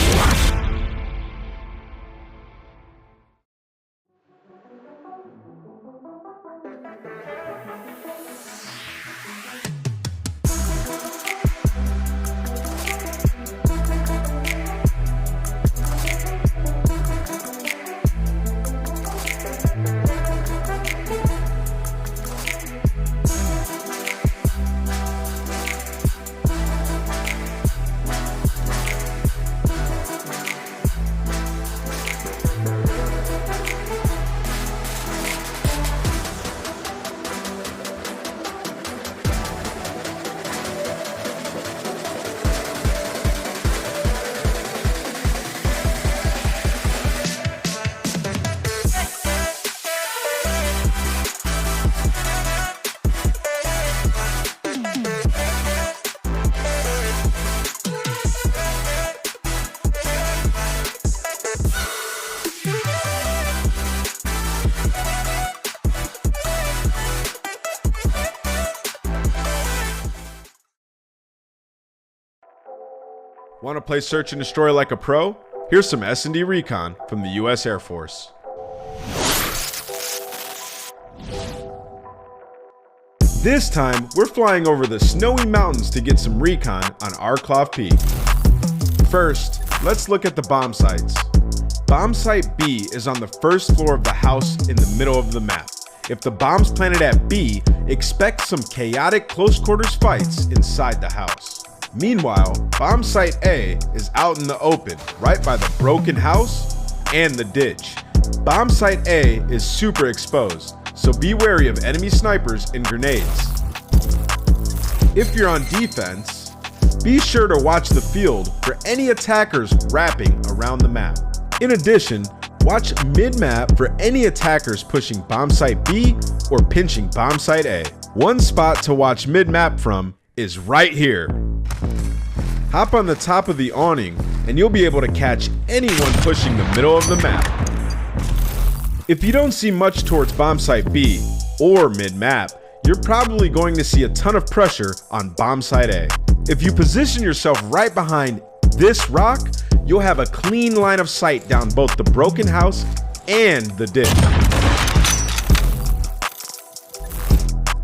Speaker 18: Want to play Search and Destroy like a pro? Here's some S&D recon from the U.S. Air Force. This time, we're flying over the snowy mountains to get some recon on Arklov Peak. First, let's look at the bomb sites. Bomb site B is on the first floor of the house in the middle of the map. If the bomb's planted at B, expect some chaotic close quarters fights inside the house. Meanwhile, bomb site A is out in the open, right by the broken house and the ditch. Bomb site A is super exposed, so be wary of enemy snipers and grenades. If you're on defense, be sure to watch the field for any attackers wrapping around the map. In addition, watch mid-map for any attackers pushing bomb site B or pinching bomb site A. One spot to watch mid-map from is right here. Hop on the top of the awning and you'll be able to catch anyone pushing the middle of the map. If you don't see much towards bomb site B or mid-map, you're probably going to see a ton of pressure on bomb site A. If you position yourself right behind this rock, you'll have a clean line of sight down both the broken house and the ditch.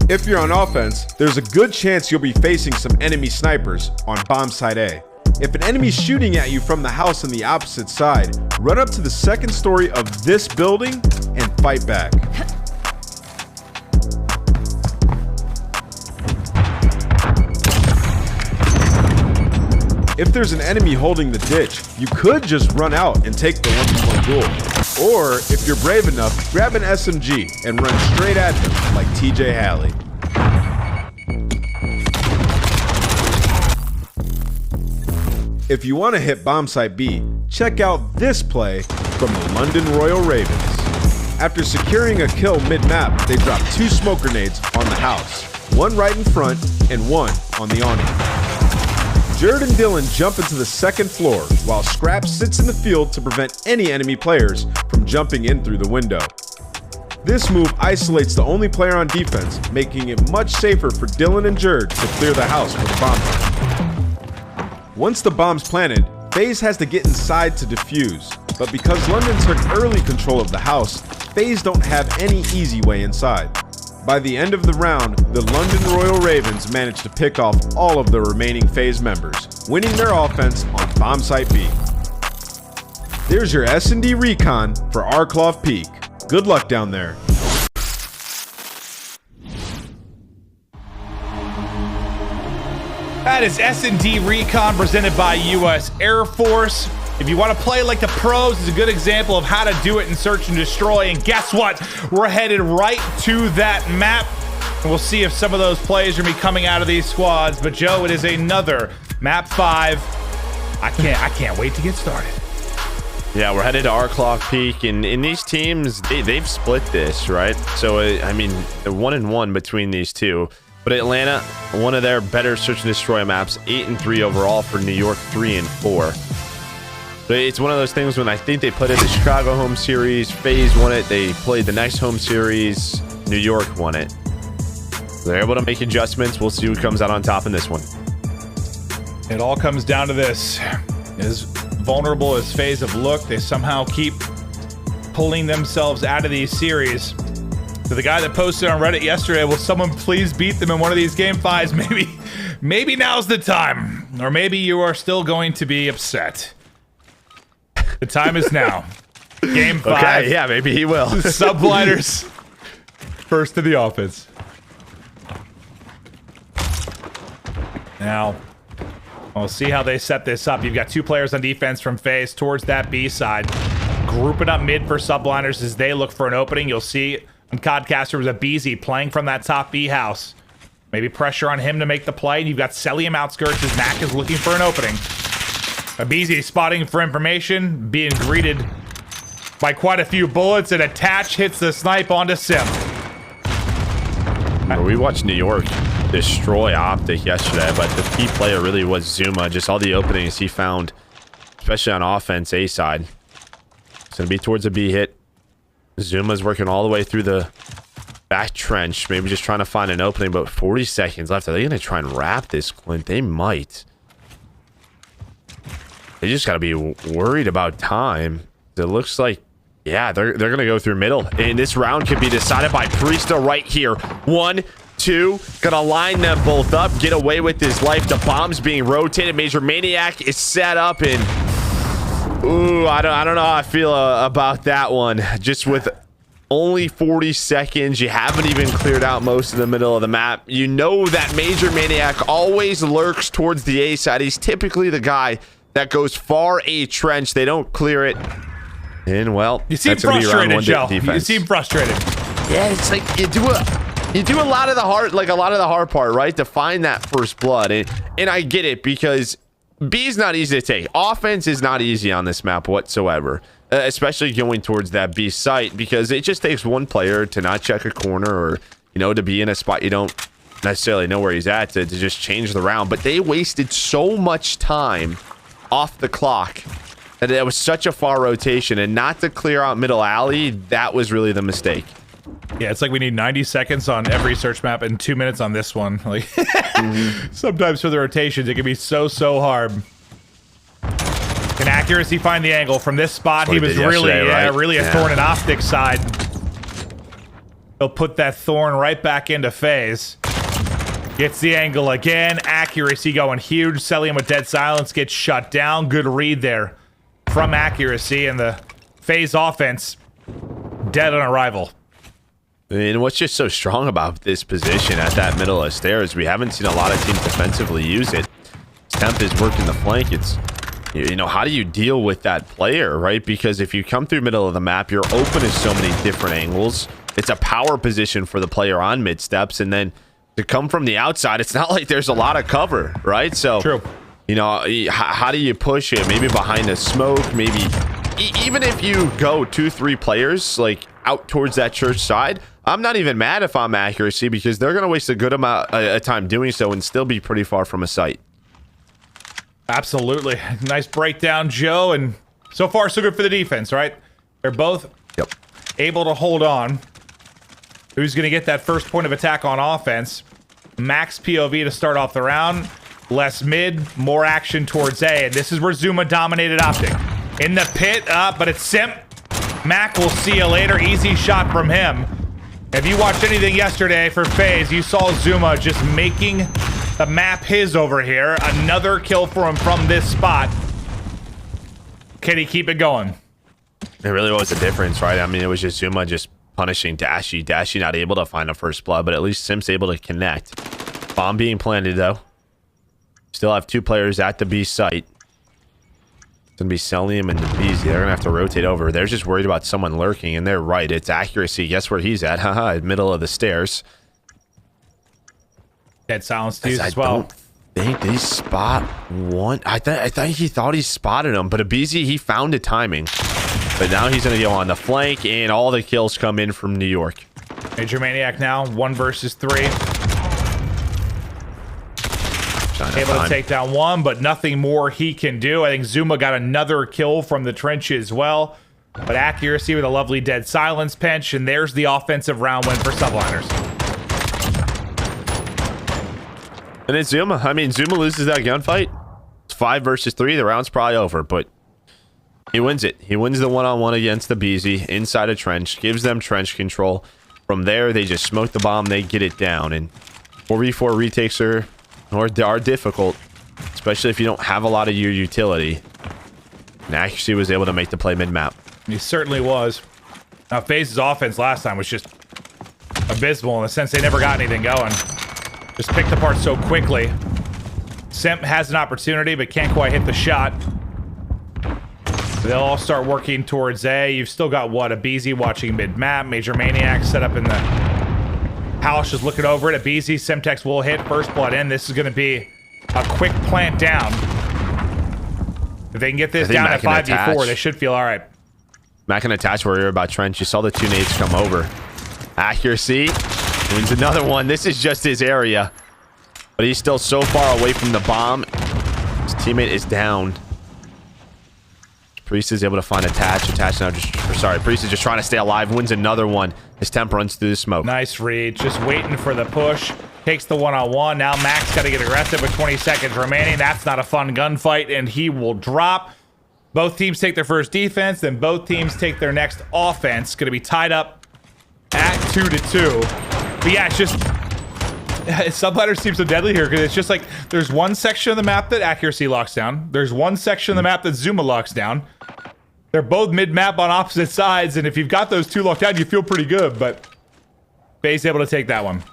Speaker 18: If you're on offense, there's a good chance you'll be facing some enemy snipers on bomb site A. If an enemy's shooting at you from the house on the opposite side, run up to the second story of this building and fight back. If there's an enemy holding the ditch, you could just run out and take the 1v1 duel. Or, if you're brave enough, grab an SMG and run straight at them like TJ Halley. If you want to hit bomb site B, check out this play from the London Royal Ravens. After securing a kill mid-map, they drop 2 smoke grenades on the house, one right in front and one on the awning. Jared and Dylan jump into the second floor, while Scrap sits in the field to prevent any enemy players from jumping in through the window. This move isolates the only player on defense, making it much safer for Dylan and Jared to clear the house with the bomb. Once the bomb's planted, FaZe has to get inside to defuse, but because London took early control of the house, FaZe don't have any easy way inside. By the end of the round, the London Royal Ravens managed to pick off all of the remaining FaZe members, winning their offense on bomb site B. There's your S&D recon for Arklov Peak. Good luck down there.
Speaker 2: That is S&D Recon presented by U.S. Air Force. If you want to play like the pros, it's a good example of how to do it in Search and Destroy. And guess what? We're headed right to that map. And we'll see if some of those plays are going to be coming out of these squads. But Joe, it is another map 5. I can't wait to get started.
Speaker 10: Yeah, we're headed to Arklov Peak, and in these teams, they've split this, right? So, I mean, they're 1-1 between these two. But Atlanta, one of their better Search and Destroy maps, 8-3 overall for New York, 3-4. But it's one of those things when I think they played in the Chicago home series, FaZe won it, they played the next home series, New York won it. They're able to make adjustments. We'll see who comes out on top in this one.
Speaker 2: It all comes down to this. As vulnerable as FaZe have looked, they somehow keep pulling themselves out of these series. To the guy that posted on Reddit yesterday, will someone please beat them in one of these game 5s? Maybe now's the time. Or maybe you are still going to be upset. The time is now. Game 5.
Speaker 10: Okay, yeah, maybe he will.
Speaker 2: Subliners first to the offense. Now, we'll see how they set this up. You've got 2 players on defense from FaZe towards that B side. Grouping up mid for Subliners as they look for an opening. You'll see on Codcaster was a BZ playing from that top B house. Maybe pressure on him to make the play. And you've got Celium outskirts as Mac is looking for an opening. Abizi spotting for information, being greeted by quite a few bullets, and Attach hits the snipe onto Sim.
Speaker 10: We watched New York destroy OpTic yesterday, but the key player really was Zuma. Just all the openings he found, especially on offense A side. It's going to be towards a B hit. Zuma's working all the way through the back trench, maybe just trying to find an opening, but 40 seconds left. Are they going to try and wrap this, Clint? They might. they just got to be worried about time. It looks like, yeah, they're going to go through middle. And this round could be decided by Priesta right here. 1, 2, gonna line them both up, get away with his life. The bomb's being rotated. Major Maniac is set up, and ooh, I don't know how I feel about that one. Just with only 40 seconds, you haven't even cleared out most of the middle of the map. You know that Major Maniac always lurks towards the A side. He's typically the guy that goes far A trench. They don't clear it. And well,
Speaker 2: you seem frustrated, Joe. You seem frustrated.
Speaker 10: Yeah, it's like you do a lot of the hard part, right? To find that first blood. And I get it, because B is not easy to take. Offense is not easy on this map whatsoever, especially going towards that B site, because it just takes one player to not check a corner, or, you know, to be in a spot you don't necessarily know where he's at, to just change the round. But they wasted so much time off the clock. And it was such a far rotation, and not to clear out middle alley, that was really the mistake.
Speaker 2: Yeah, it's like we need 90 seconds on every search map and 2 minutes on this one. Like, sometimes for the rotations, it can be so hard. Can accuracy find the angle from this spot? He was really a thorn in OpTic's side. He'll put that thorn right back into FaZe. Gets the angle again. Accuracy going huge. Celium with dead silence gets shut down. Good read there from accuracy, and the FaZe offense dead on arrival.
Speaker 10: And what's just so strong about this position at that middle of stairs, we haven't seen a lot of teams defensively use it. Temp is working the flank. It's, you know, how do you deal with that player, right? Because if you come through middle of the map, you're open to so many different angles. It's a power position for the player on mid steps, and then to come from the outside, it's not like there's a lot of cover, right? So,
Speaker 2: true.
Speaker 10: You know, how do you push it? Maybe behind the smoke, maybe even if you go 2-3 players like out towards that church side, I'm not even mad if I'm accuracy, because they're going to waste a good amount of time doing so and still be pretty far from a site.
Speaker 2: Absolutely. Nice breakdown, Joe, and so far so good for the defense, right? They're both able to hold on. Who's going to get that first point of attack on offense? Max POV to start off the round. Less mid, more action towards A. And this is where Zuma dominated OpTic. In the pit, but it's Simp. Mac, we'll see you later. Easy shot from him. If you watched anything yesterday for FaZe, you saw Zuma just making the map his over here. Another kill for him from this spot. Can he keep it going?
Speaker 10: It really was a difference, right? I mean, it was just Zuma just punishing Dashy. Dashy not able to find a first blood, but at least Simp's able to connect. Bomb being planted, though. Still have 2 players at the B site. It's going to be Celium and DeBeezy. They're going to have to rotate over. They're just worried about someone lurking, and they're right. It's accuracy. Guess where he's at? Haha, middle of the stairs.
Speaker 2: Dead silence to use as well.
Speaker 10: I think they spot one. I think he thought he spotted him, but DeBeezy, he found the timing. But now he's going to go on the flank, and all the kills come in from New York.
Speaker 2: Major Maniac now, 1 versus 3. Able to take down 1, but nothing more he can do. I think Zuma got another kill from the trench as well. But accuracy with a lovely dead silence pinch, and there's the offensive round win for Subliners.
Speaker 10: And it's Zuma. I mean, Zuma loses that gunfight. It's 5 versus 3. The round's probably over, but he wins it. He wins the one-on-one against the BZ inside a trench, gives them trench control. From there, they just smoke the bomb. They get it down. And 4v4 retakes are difficult, especially if you don't have a lot of your utility. And accuracy was able to make the play mid-map.
Speaker 2: He certainly was. Now, FaZe's offense last time was just abysmal in the sense they never got anything going. Just picked apart so quickly. Simp has an opportunity, but can't quite hit the shot. They'll all start working towards A. You've still got, what, a BZ watching mid-map. Major Maniac set up in the house, just looking over it. A BZ, Semtex will hit. First blood in. This is going to be a quick plant down. If they can get this down at 5v4, they should feel all right.
Speaker 10: Mac can attach where you're about trench. You saw the 2 nades come over. Accuracy wins another one. This is just his area, but he's still so far away from the bomb. His teammate is down. Priest is able to find attach. Attach now Priest is just trying to stay alive. Wins another one. His temp runs through the smoke.
Speaker 2: Nice read. Just waiting for the push. Takes the one-on-one. Now Max got to get aggressive with 20 seconds remaining. That's not a fun gunfight, and he will drop. Both teams take their first defense, then both teams take their next offense. Going to be tied up at 2-2. But yeah, it's just... Subliners seem so deadly here because it's just like there's one section of the map that accuracy locks down. There's one section of the map that Zuma locks down. They're both mid-map on opposite sides, and if you've got those two locked down, you feel pretty good, but FaZe able to take that one.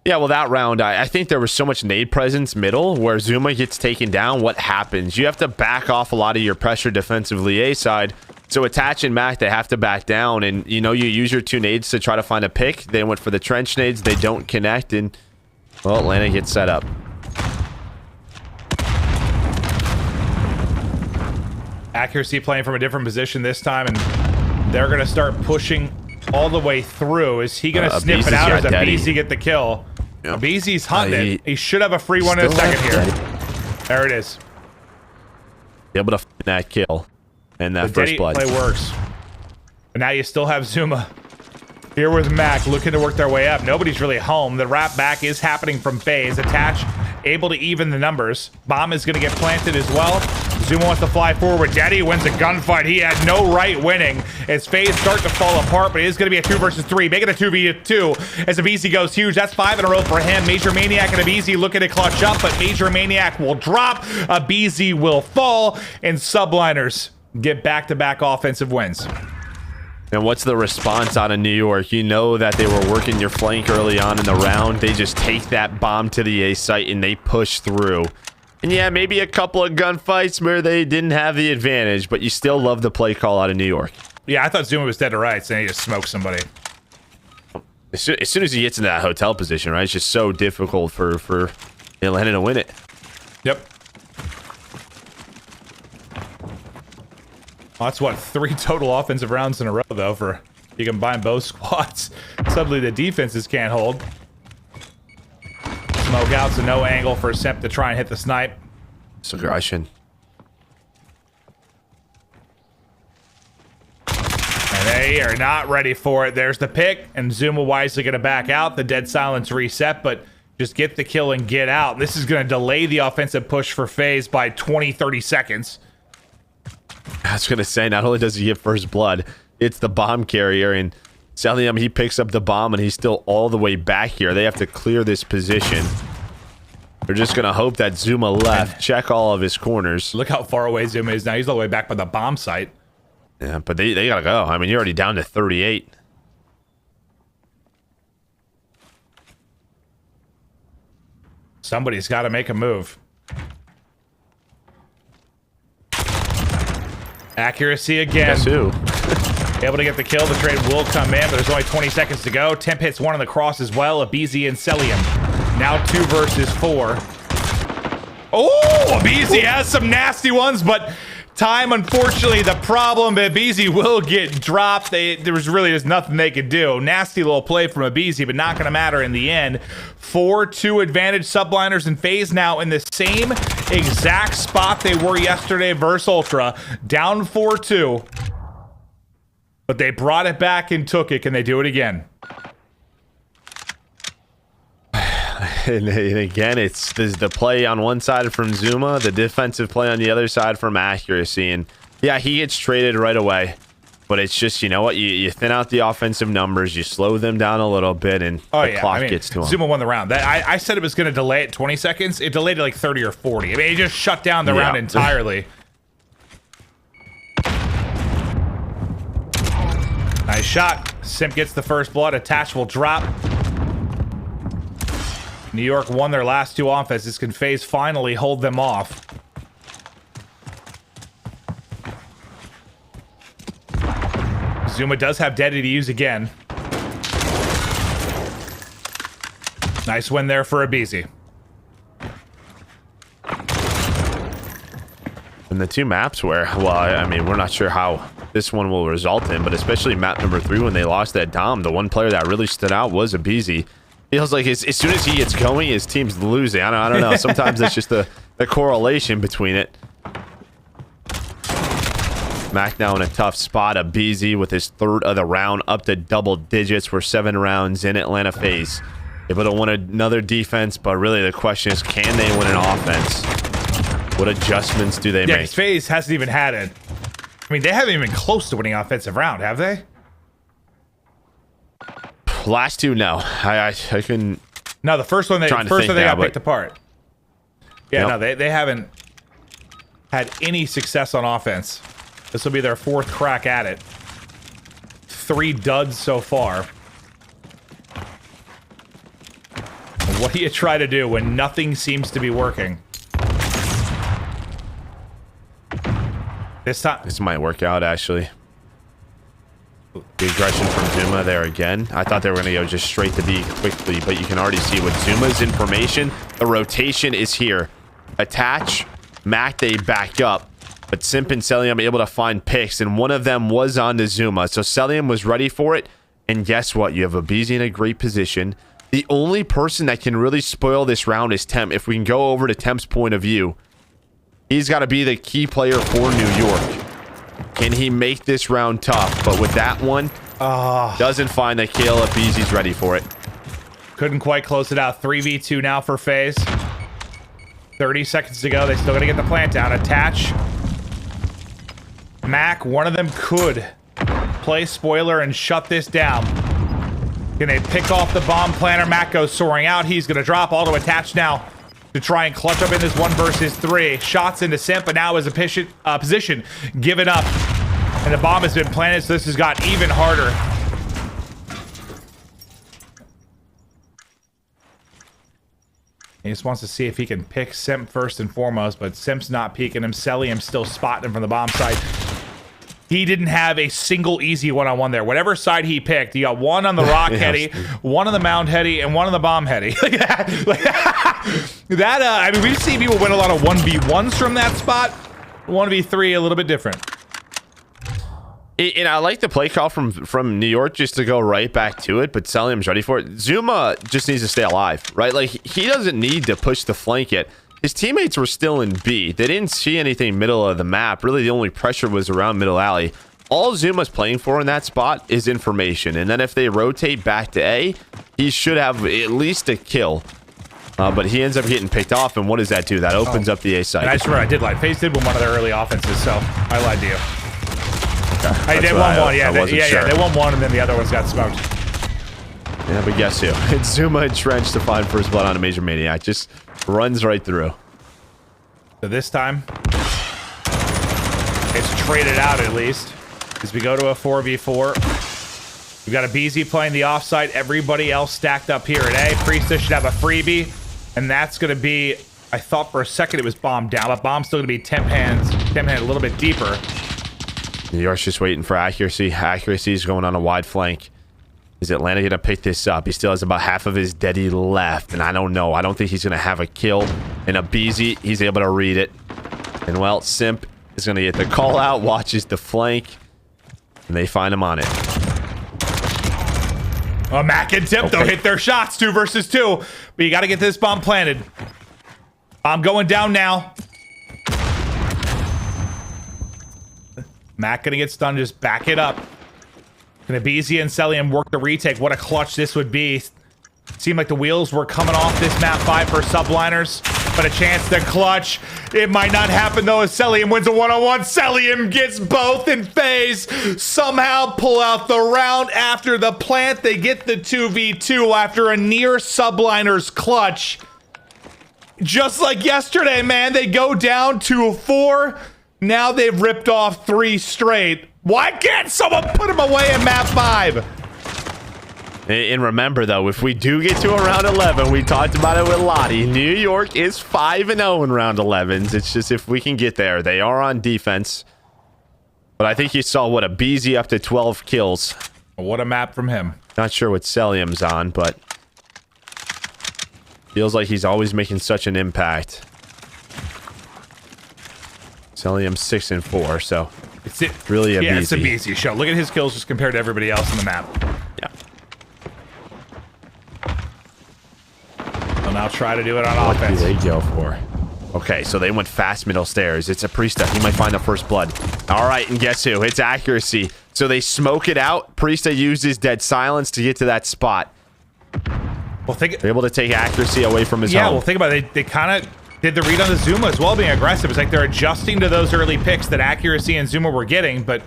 Speaker 10: Yeah, well, that round, I think there was so much nade presence middle where Zuma gets taken down. What happens? You have to back off a lot of your pressure defensively A side. So Attach and Mac, they have to back down, and you know, you use your two nades to try to find a pick. They went for the trench nades. They don't connect, and well, Atlanta gets set up.
Speaker 2: Accuracy playing from a different position this time, and they're going to start pushing all the way through. Is he going to sniff it out, or does aBeZy get the kill? Yep. aBeZy's hunting it. He should have a free one in a second here. There it is.
Speaker 10: Able to find that kill and that first blood.
Speaker 2: Play works. But now you still have Zuma here with Mac looking to work their way up. Nobody's really home. The wrap back is happening from FaZe. Attach able to even the numbers. Bomb is going to get planted as well. Zuma wants to fly forward. Daddy wins a gunfight. He had no right winning as FaZe start to fall apart, but it is going to be a 2 versus 3. Make it a 2v2 as aBeZy goes huge. That's 5 in a row for him. Major Maniac and aBeZy looking to clutch up, but Major Maniac will drop. aBeZy will fall, and Subliners get back-to-back offensive wins.
Speaker 10: And what's the response out of New York? You know that they were working your flank early on in the round. They just take that bomb to the A site and they push through. And yeah, maybe a couple of gunfights where they didn't have the advantage, but you still love the play call out of New York.
Speaker 2: Yeah, I thought Zuma was dead to rights, and he just smoked somebody.
Speaker 10: As soon as he gets into that hotel position, right? It's just so difficult for Atlanta to win it.
Speaker 2: Yep. Well, that's what, 3 total offensive rounds in a row, though, for you combine both squads. Suddenly the defenses can't hold. Smoke out, so no angle for Semp to try and hit the snipe.
Speaker 10: It's aggression.
Speaker 2: And they are not ready for it. There's the pick, and Zuma wisely going to back out. The dead silence reset, but just get the kill and get out. This is going to delay the offensive push for FaZe by 20, 30 seconds.
Speaker 10: I was going to say, not only does he get first blood, it's the bomb carrier, and Celium, he picks up the bomb, and he's still all the way back here. They have to clear this position. They're just going to hope that Zuma left. Check all of his corners.
Speaker 2: Look how far away Zuma is now. He's all the way back by the bomb site.
Speaker 10: Yeah, but they got to go. I mean, you're already down to 38.
Speaker 2: Somebody's got to make a move. Accuracy again.
Speaker 10: Guess who?
Speaker 2: Able to get the kill. The trade will come in, but there's only 20 seconds to go. Temp hits one on the cross as well. aBeZy and Celium. Now 2 versus 4. Oh, aBeZy has some nasty ones, but time, unfortunately, the problem. aBeZy will get dropped. There was really just nothing they could do. Nasty little play from aBeZy, but not going to matter in the end. 4-2 advantage. Subliners and FaZe now in the same exact spot they were yesterday versus Ultra. Down 4-2. But they brought it back and took it. Can they do it again?
Speaker 10: And again, it's the play on one side from Zuma, the defensive play on the other side from Accuracy. And yeah, he gets traded right away. But it's just, you know what? You thin out the offensive numbers, you slow them down a little bit, and the clock gets to him.
Speaker 2: Zuma won the round. I said it was going to delay it 20 seconds. It delayed it like 30 or 40. I mean, it just shut down the round entirely. Nice shot. Simp gets the first blood. Attach will drop. New York won their last 2 offenses. Can FaZe finally hold them off? Zuma does have Daddy to use again. Nice win there for aBeZy.
Speaker 10: And the 2 maps where, well, I mean, we're not sure how this one will result in, but especially map number 3 when they lost that Dom, the one player that really stood out was aBeZy. Feels like as soon as he gets going, his team's losing. I don't know. Sometimes it's just the correlation between it. Mac now in a tough spot. aBeZy with his 3rd of the round up to double digits. We're 7 rounds in. Atlanta FaZe Able to win another defense, but really the question is, can they win an offense? What adjustments do they make?
Speaker 2: FaZe hasn't even had it. I mean, they haven't even been close to winning offensive round, have they?
Speaker 10: Last two, no. I couldn't.
Speaker 2: No, the first one they got picked apart. Yeah,
Speaker 10: Yep.
Speaker 2: no, they haven't had any success on offense. This will be their 4th crack at it. 3 duds so far. And what do you try to do when nothing seems to be working?
Speaker 10: This might work out, actually. The aggression from Zuma there again. I thought they were going to go just straight to B quickly, but you can already see with Zuma's information, the rotation is here. Attach, Mac, they back up. But Simp and Celium able to find picks, and one of them was on to Zuma. So Celium was ready for it, and guess what? You have a BZ in a great position. The only person that can really spoil this round is Temp. If we can go over to Temp's point of view, he's got to be the key player for New York. Can he make this round tough? But with that one, doesn't find the kill if BZ's ready for it.
Speaker 2: Couldn't quite close it out. 3v2 now for FaZe. 30 seconds to go. They still got to get the plant down. Attach. Mac, one of them could play spoiler and shut this down. Can they pick off the bomb planter? Mac goes soaring out. He's going to drop all to Attach now to try and clutch up in this 1 versus 3. Shots into Simp, but now is a position given up. And the bomb has been planted, so this has got even harder. He just wants to see if he can pick Simp first and foremost, but Simp's not peeking him. Celium's still spotting him from the bomb side. He didn't have a single easy one-on-one there. Whatever side he picked, he got one on the rock heady, one on the mound heady, and one on the bomb heady. I mean, we've seen people win a lot of 1v1s from that spot. 1v3, a little bit different.
Speaker 10: And I like the play call from New York just to go right back to it, but Celium's ready for it. Zuma just needs to stay alive, right? Like, he doesn't need to push the flank yet. His teammates were still in B. They didn't see anything middle of the map. Really, the only pressure was around middle alley. All Zuma's playing for in that spot is information. And then if they rotate back to A, he should have at least a kill. But he ends up getting picked off, and what does that do? That opens up the A side.
Speaker 2: And I swear I did lie. FaZe did win one of their early offenses, so I lied to you.
Speaker 10: Okay,
Speaker 2: they won one, yeah. They won one, and then the other ones got smoked.
Speaker 10: Yeah, but guess who? It's Zuma entrenched to find first blood on a Major Maniac. Just runs right through.
Speaker 2: So this time, it's traded out at least. As we go to a 4v4. We've got a BZ playing the offside. Everybody else stacked up here at A. Priestess should have a freebie. And that's going to be, I thought for a second it was Bomb down, but Bomb's still going to be Temp hand a little bit deeper.
Speaker 10: New York's just waiting for accuracy. Accuracy is going on a wide flank. Is Atlanta going to pick this up? He still has about half of his deady left, and I don't know. I don't think he's going to have a kill. And a BZ, he's able to read it. And, well, Simp is going to get the call out, watches the flank, and they find him on it.
Speaker 2: Mac and Temp, though, hit their shots, 2 versus 2. But you got to get this bomb planted. Bomb going down now. Mac going to get stunned. Just back it up. Gonna BZ and Celium work the retake. What a clutch this would be. Seemed like the wheels were coming off this map 5 for Subliners, but a chance to clutch. It might not happen though as Celium wins a one-on-one. Celium gets both, and FaZe somehow pull out the round after the plant. They get the 2v2 after a near Subliners clutch. Just like yesterday, man, they go down to 4. Now they've ripped off 3 straight. Why can't someone put him away in map 5?
Speaker 10: And remember, though, if we do get to a round 11, we talked about it with Lottie. New York is 5-0 in round 11s. It's just if we can get there. They are on defense. But I think you saw, what, a BZ up to 12 kills.
Speaker 2: What a map from him.
Speaker 10: Not sure what Celium's on, but feels like he's always making such an impact. Celium 6 and 4, so
Speaker 2: it's
Speaker 10: really a BZ.
Speaker 2: Yeah, it's a BZ show. Look at his kills just compared to everybody else on the map.
Speaker 10: Yeah.
Speaker 2: They'll now try to do it on offense.
Speaker 10: What do they go for? Okay, so they went fast middle stairs. It's a Priesta. He might find the first blood. All right, and guess who? It's accuracy. So they smoke it out. Priesta uses dead silence to get to that spot.
Speaker 2: Well,
Speaker 10: they're able to take accuracy away from his
Speaker 2: home.
Speaker 10: Well,
Speaker 2: think about it. They kind of did the read on the Zuma as well, being aggressive. It's like they're adjusting to those early picks that accuracy and Zuma were getting, but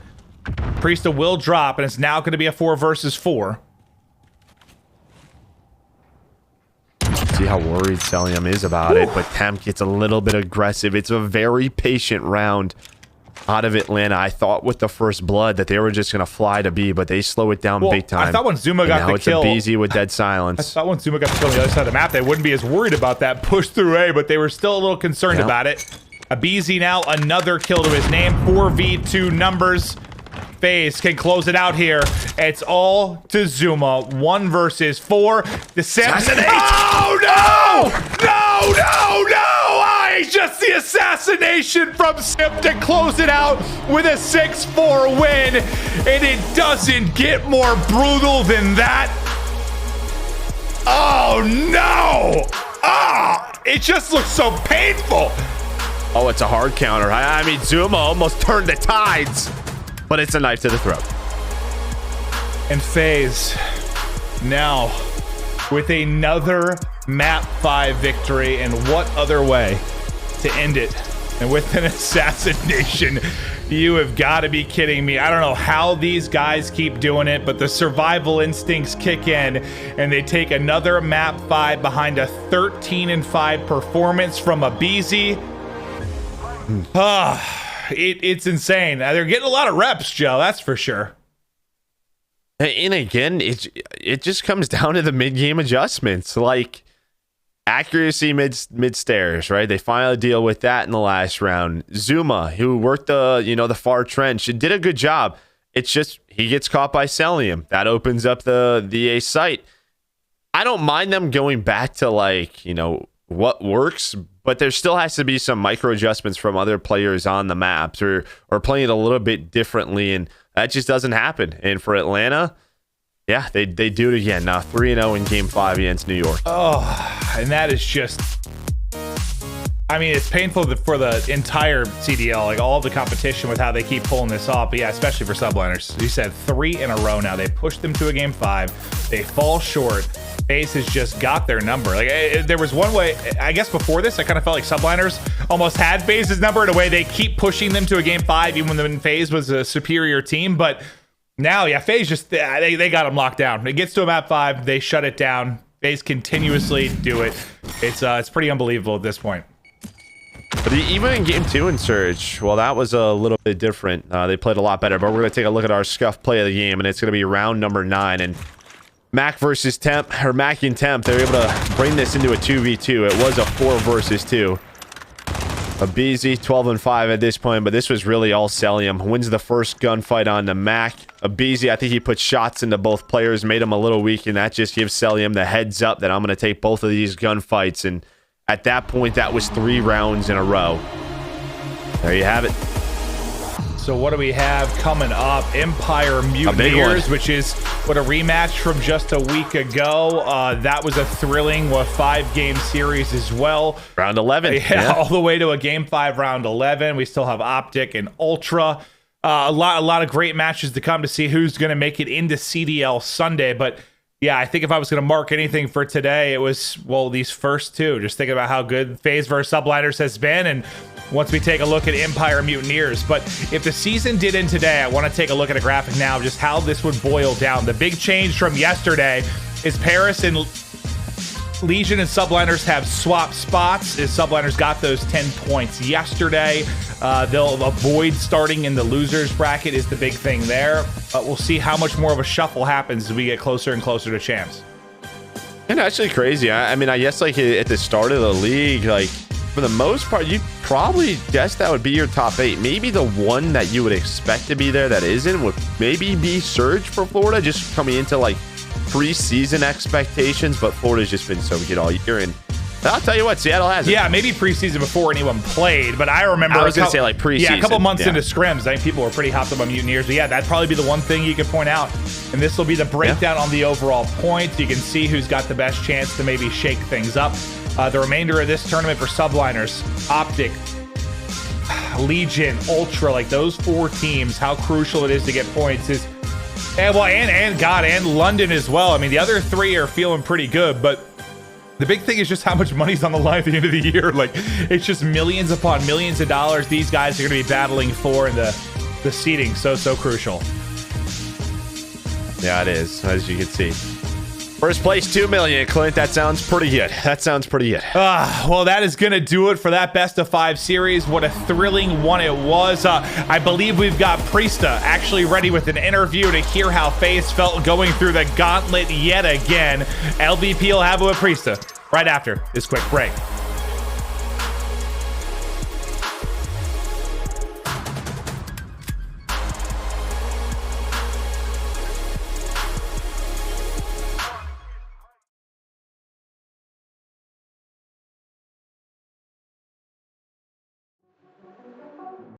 Speaker 2: Priesta will drop, and it's now going to be a 4 versus 4.
Speaker 10: See how worried Celium is about it, but Temp gets a little bit aggressive. It's a very patient round out of Atlanta. I thought with the first blood that they were just going to fly to B, but they slow it down big time.
Speaker 2: I thought when Zuma got the kill,
Speaker 10: now it's a BZ with dead silence.
Speaker 2: I thought when Zuma got the kill on the other side of the map, they wouldn't be as worried about that push through A, but they were still a little concerned about it. A BZ now, another kill to his name. 4v2 numbers. FaZe can close it out here. It's all to Zuma. 1 versus 4. The assassinate. Oh no! No! No! No! Just the assassination from Sim to close it out with a 6-4 win, and it doesn't get more brutal than that. Oh no! It just looks so painful.
Speaker 10: Oh, it's a hard counter. I mean, Zuma almost turned the tides, but it's a knife to the throat.
Speaker 2: And FaZe now with another map 5 victory, and what other way to end it and with an assassination? You have got to be kidding me. I don't know how these guys keep doing it, but the survival instincts kick in and they take another map 5 behind a 13-5 performance from a BZ. It's insane. They're getting a lot of reps, Joe, that's for sure.
Speaker 10: And again, it just comes down to the mid-game adjustments. Like, accuracy mid stairs, right? They finally deal with that in the last round. Zuma, who worked the far trench, did a good job. It's just he gets caught by Celium. That opens up the A site. I don't mind them going back to what works, but there still has to be some micro adjustments from other players on the maps or playing it a little bit differently, and that just doesn't happen. And for Atlanta, yeah, they do it again. Now 3-0 in Game 5 against New York.
Speaker 2: Oh, and that is just... I mean, it's painful for the entire CDL, like all the competition with how they keep pulling this off. But yeah, especially for Subliners. You said 3 in a row now. They pushed them to a Game 5. They fall short. FaZe has just got their number. Like, there was one way, I guess before this, I kind of felt like Subliners almost had FaZe's number in a way. They keep pushing them to a Game 5, even when FaZe was a superior team. But now, yeah, FaZe just, they got them locked down. It gets to a map 5, they shut it down. FaZe continuously do it. It's pretty unbelievable at this point.
Speaker 10: But even in Game 2 in Surge, well, that was a little bit different. They played a lot better, but we're going to take a look at our scuff play of the game, and it's going to be round number 9. And Mac versus Temp, or Mac and Temp, they're able to bring this into a 2v2. It was a 4 versus 2. A BZ 12-5 at this point, but this was really all Celium. Wins the first gunfight on the Mac. A BZ, I think he put shots into both players, made them a little weak, and that just gives Celium the heads up that I'm going to take both of these gunfights. And at that point, that was 3 rounds in a row. There you have it.
Speaker 2: So what do we have coming up? Empire Mutineers, which is a rematch from just a week ago. That was a thrilling 5-game series as well.
Speaker 10: Round 11.
Speaker 2: Yeah, all the way to a Game 5 round 11. We still have OpTic and Ultra. A lot of great matches to come to see who's going to make it into CDL Sunday. But yeah, I think if I was going to mark anything for today, it was, well, these first 2. Just thinking about how good FaZe versus Subliners has been, and once we take a look at Empire Mutineers. But if the season did end today, I want to take a look at a graphic now, just how this would boil down. The big change from yesterday is Paris and Legion and Subliners have swapped spots, as Subliners got those 10 points yesterday. They'll avoid starting in the losers bracket is the big thing there. We'll see how much more of a shuffle happens as we get closer and closer to champs.
Speaker 10: And actually crazy. I mean, I guess like at the start of the league, like for the most part, you probably guess that would be your top 8. Maybe the one that you would expect to be there that isn't would maybe be Surge for Florida, just coming into like preseason expectations, but Florida's just been so good all year. And I'll tell you what, Seattle has it.
Speaker 2: Yeah, maybe preseason before anyone played, but I remember
Speaker 10: I was going to say like preseason.
Speaker 2: Yeah, a couple months into scrims, I think people were pretty hopped up on Mutineers. But yeah, that'd probably be the one thing you could point out. And this will be the breakdown on the overall points. You can see who's got the best chance to maybe shake things up. The remainder of this tournament for Subliners, OpTic, Legion, Ultra, like those 4 teams, how crucial it is to get points is, and London as well. I mean, the other 3 are feeling pretty good, but The big thing is just how much money's on the line at the end of the year. Like, it's just millions upon millions of dollars these guys are going to be battling for, and the seeding so crucial.
Speaker 10: Yeah, it is, as you can see. First place, 2 million, Clint. That sounds pretty good.
Speaker 2: Well, that is going to do it for that best of 5 series. What a thrilling one it was. I believe we've got Priesta actually ready with an interview to hear how FaZe felt going through the gauntlet yet again. LVP will have it with Priesta right after this quick break.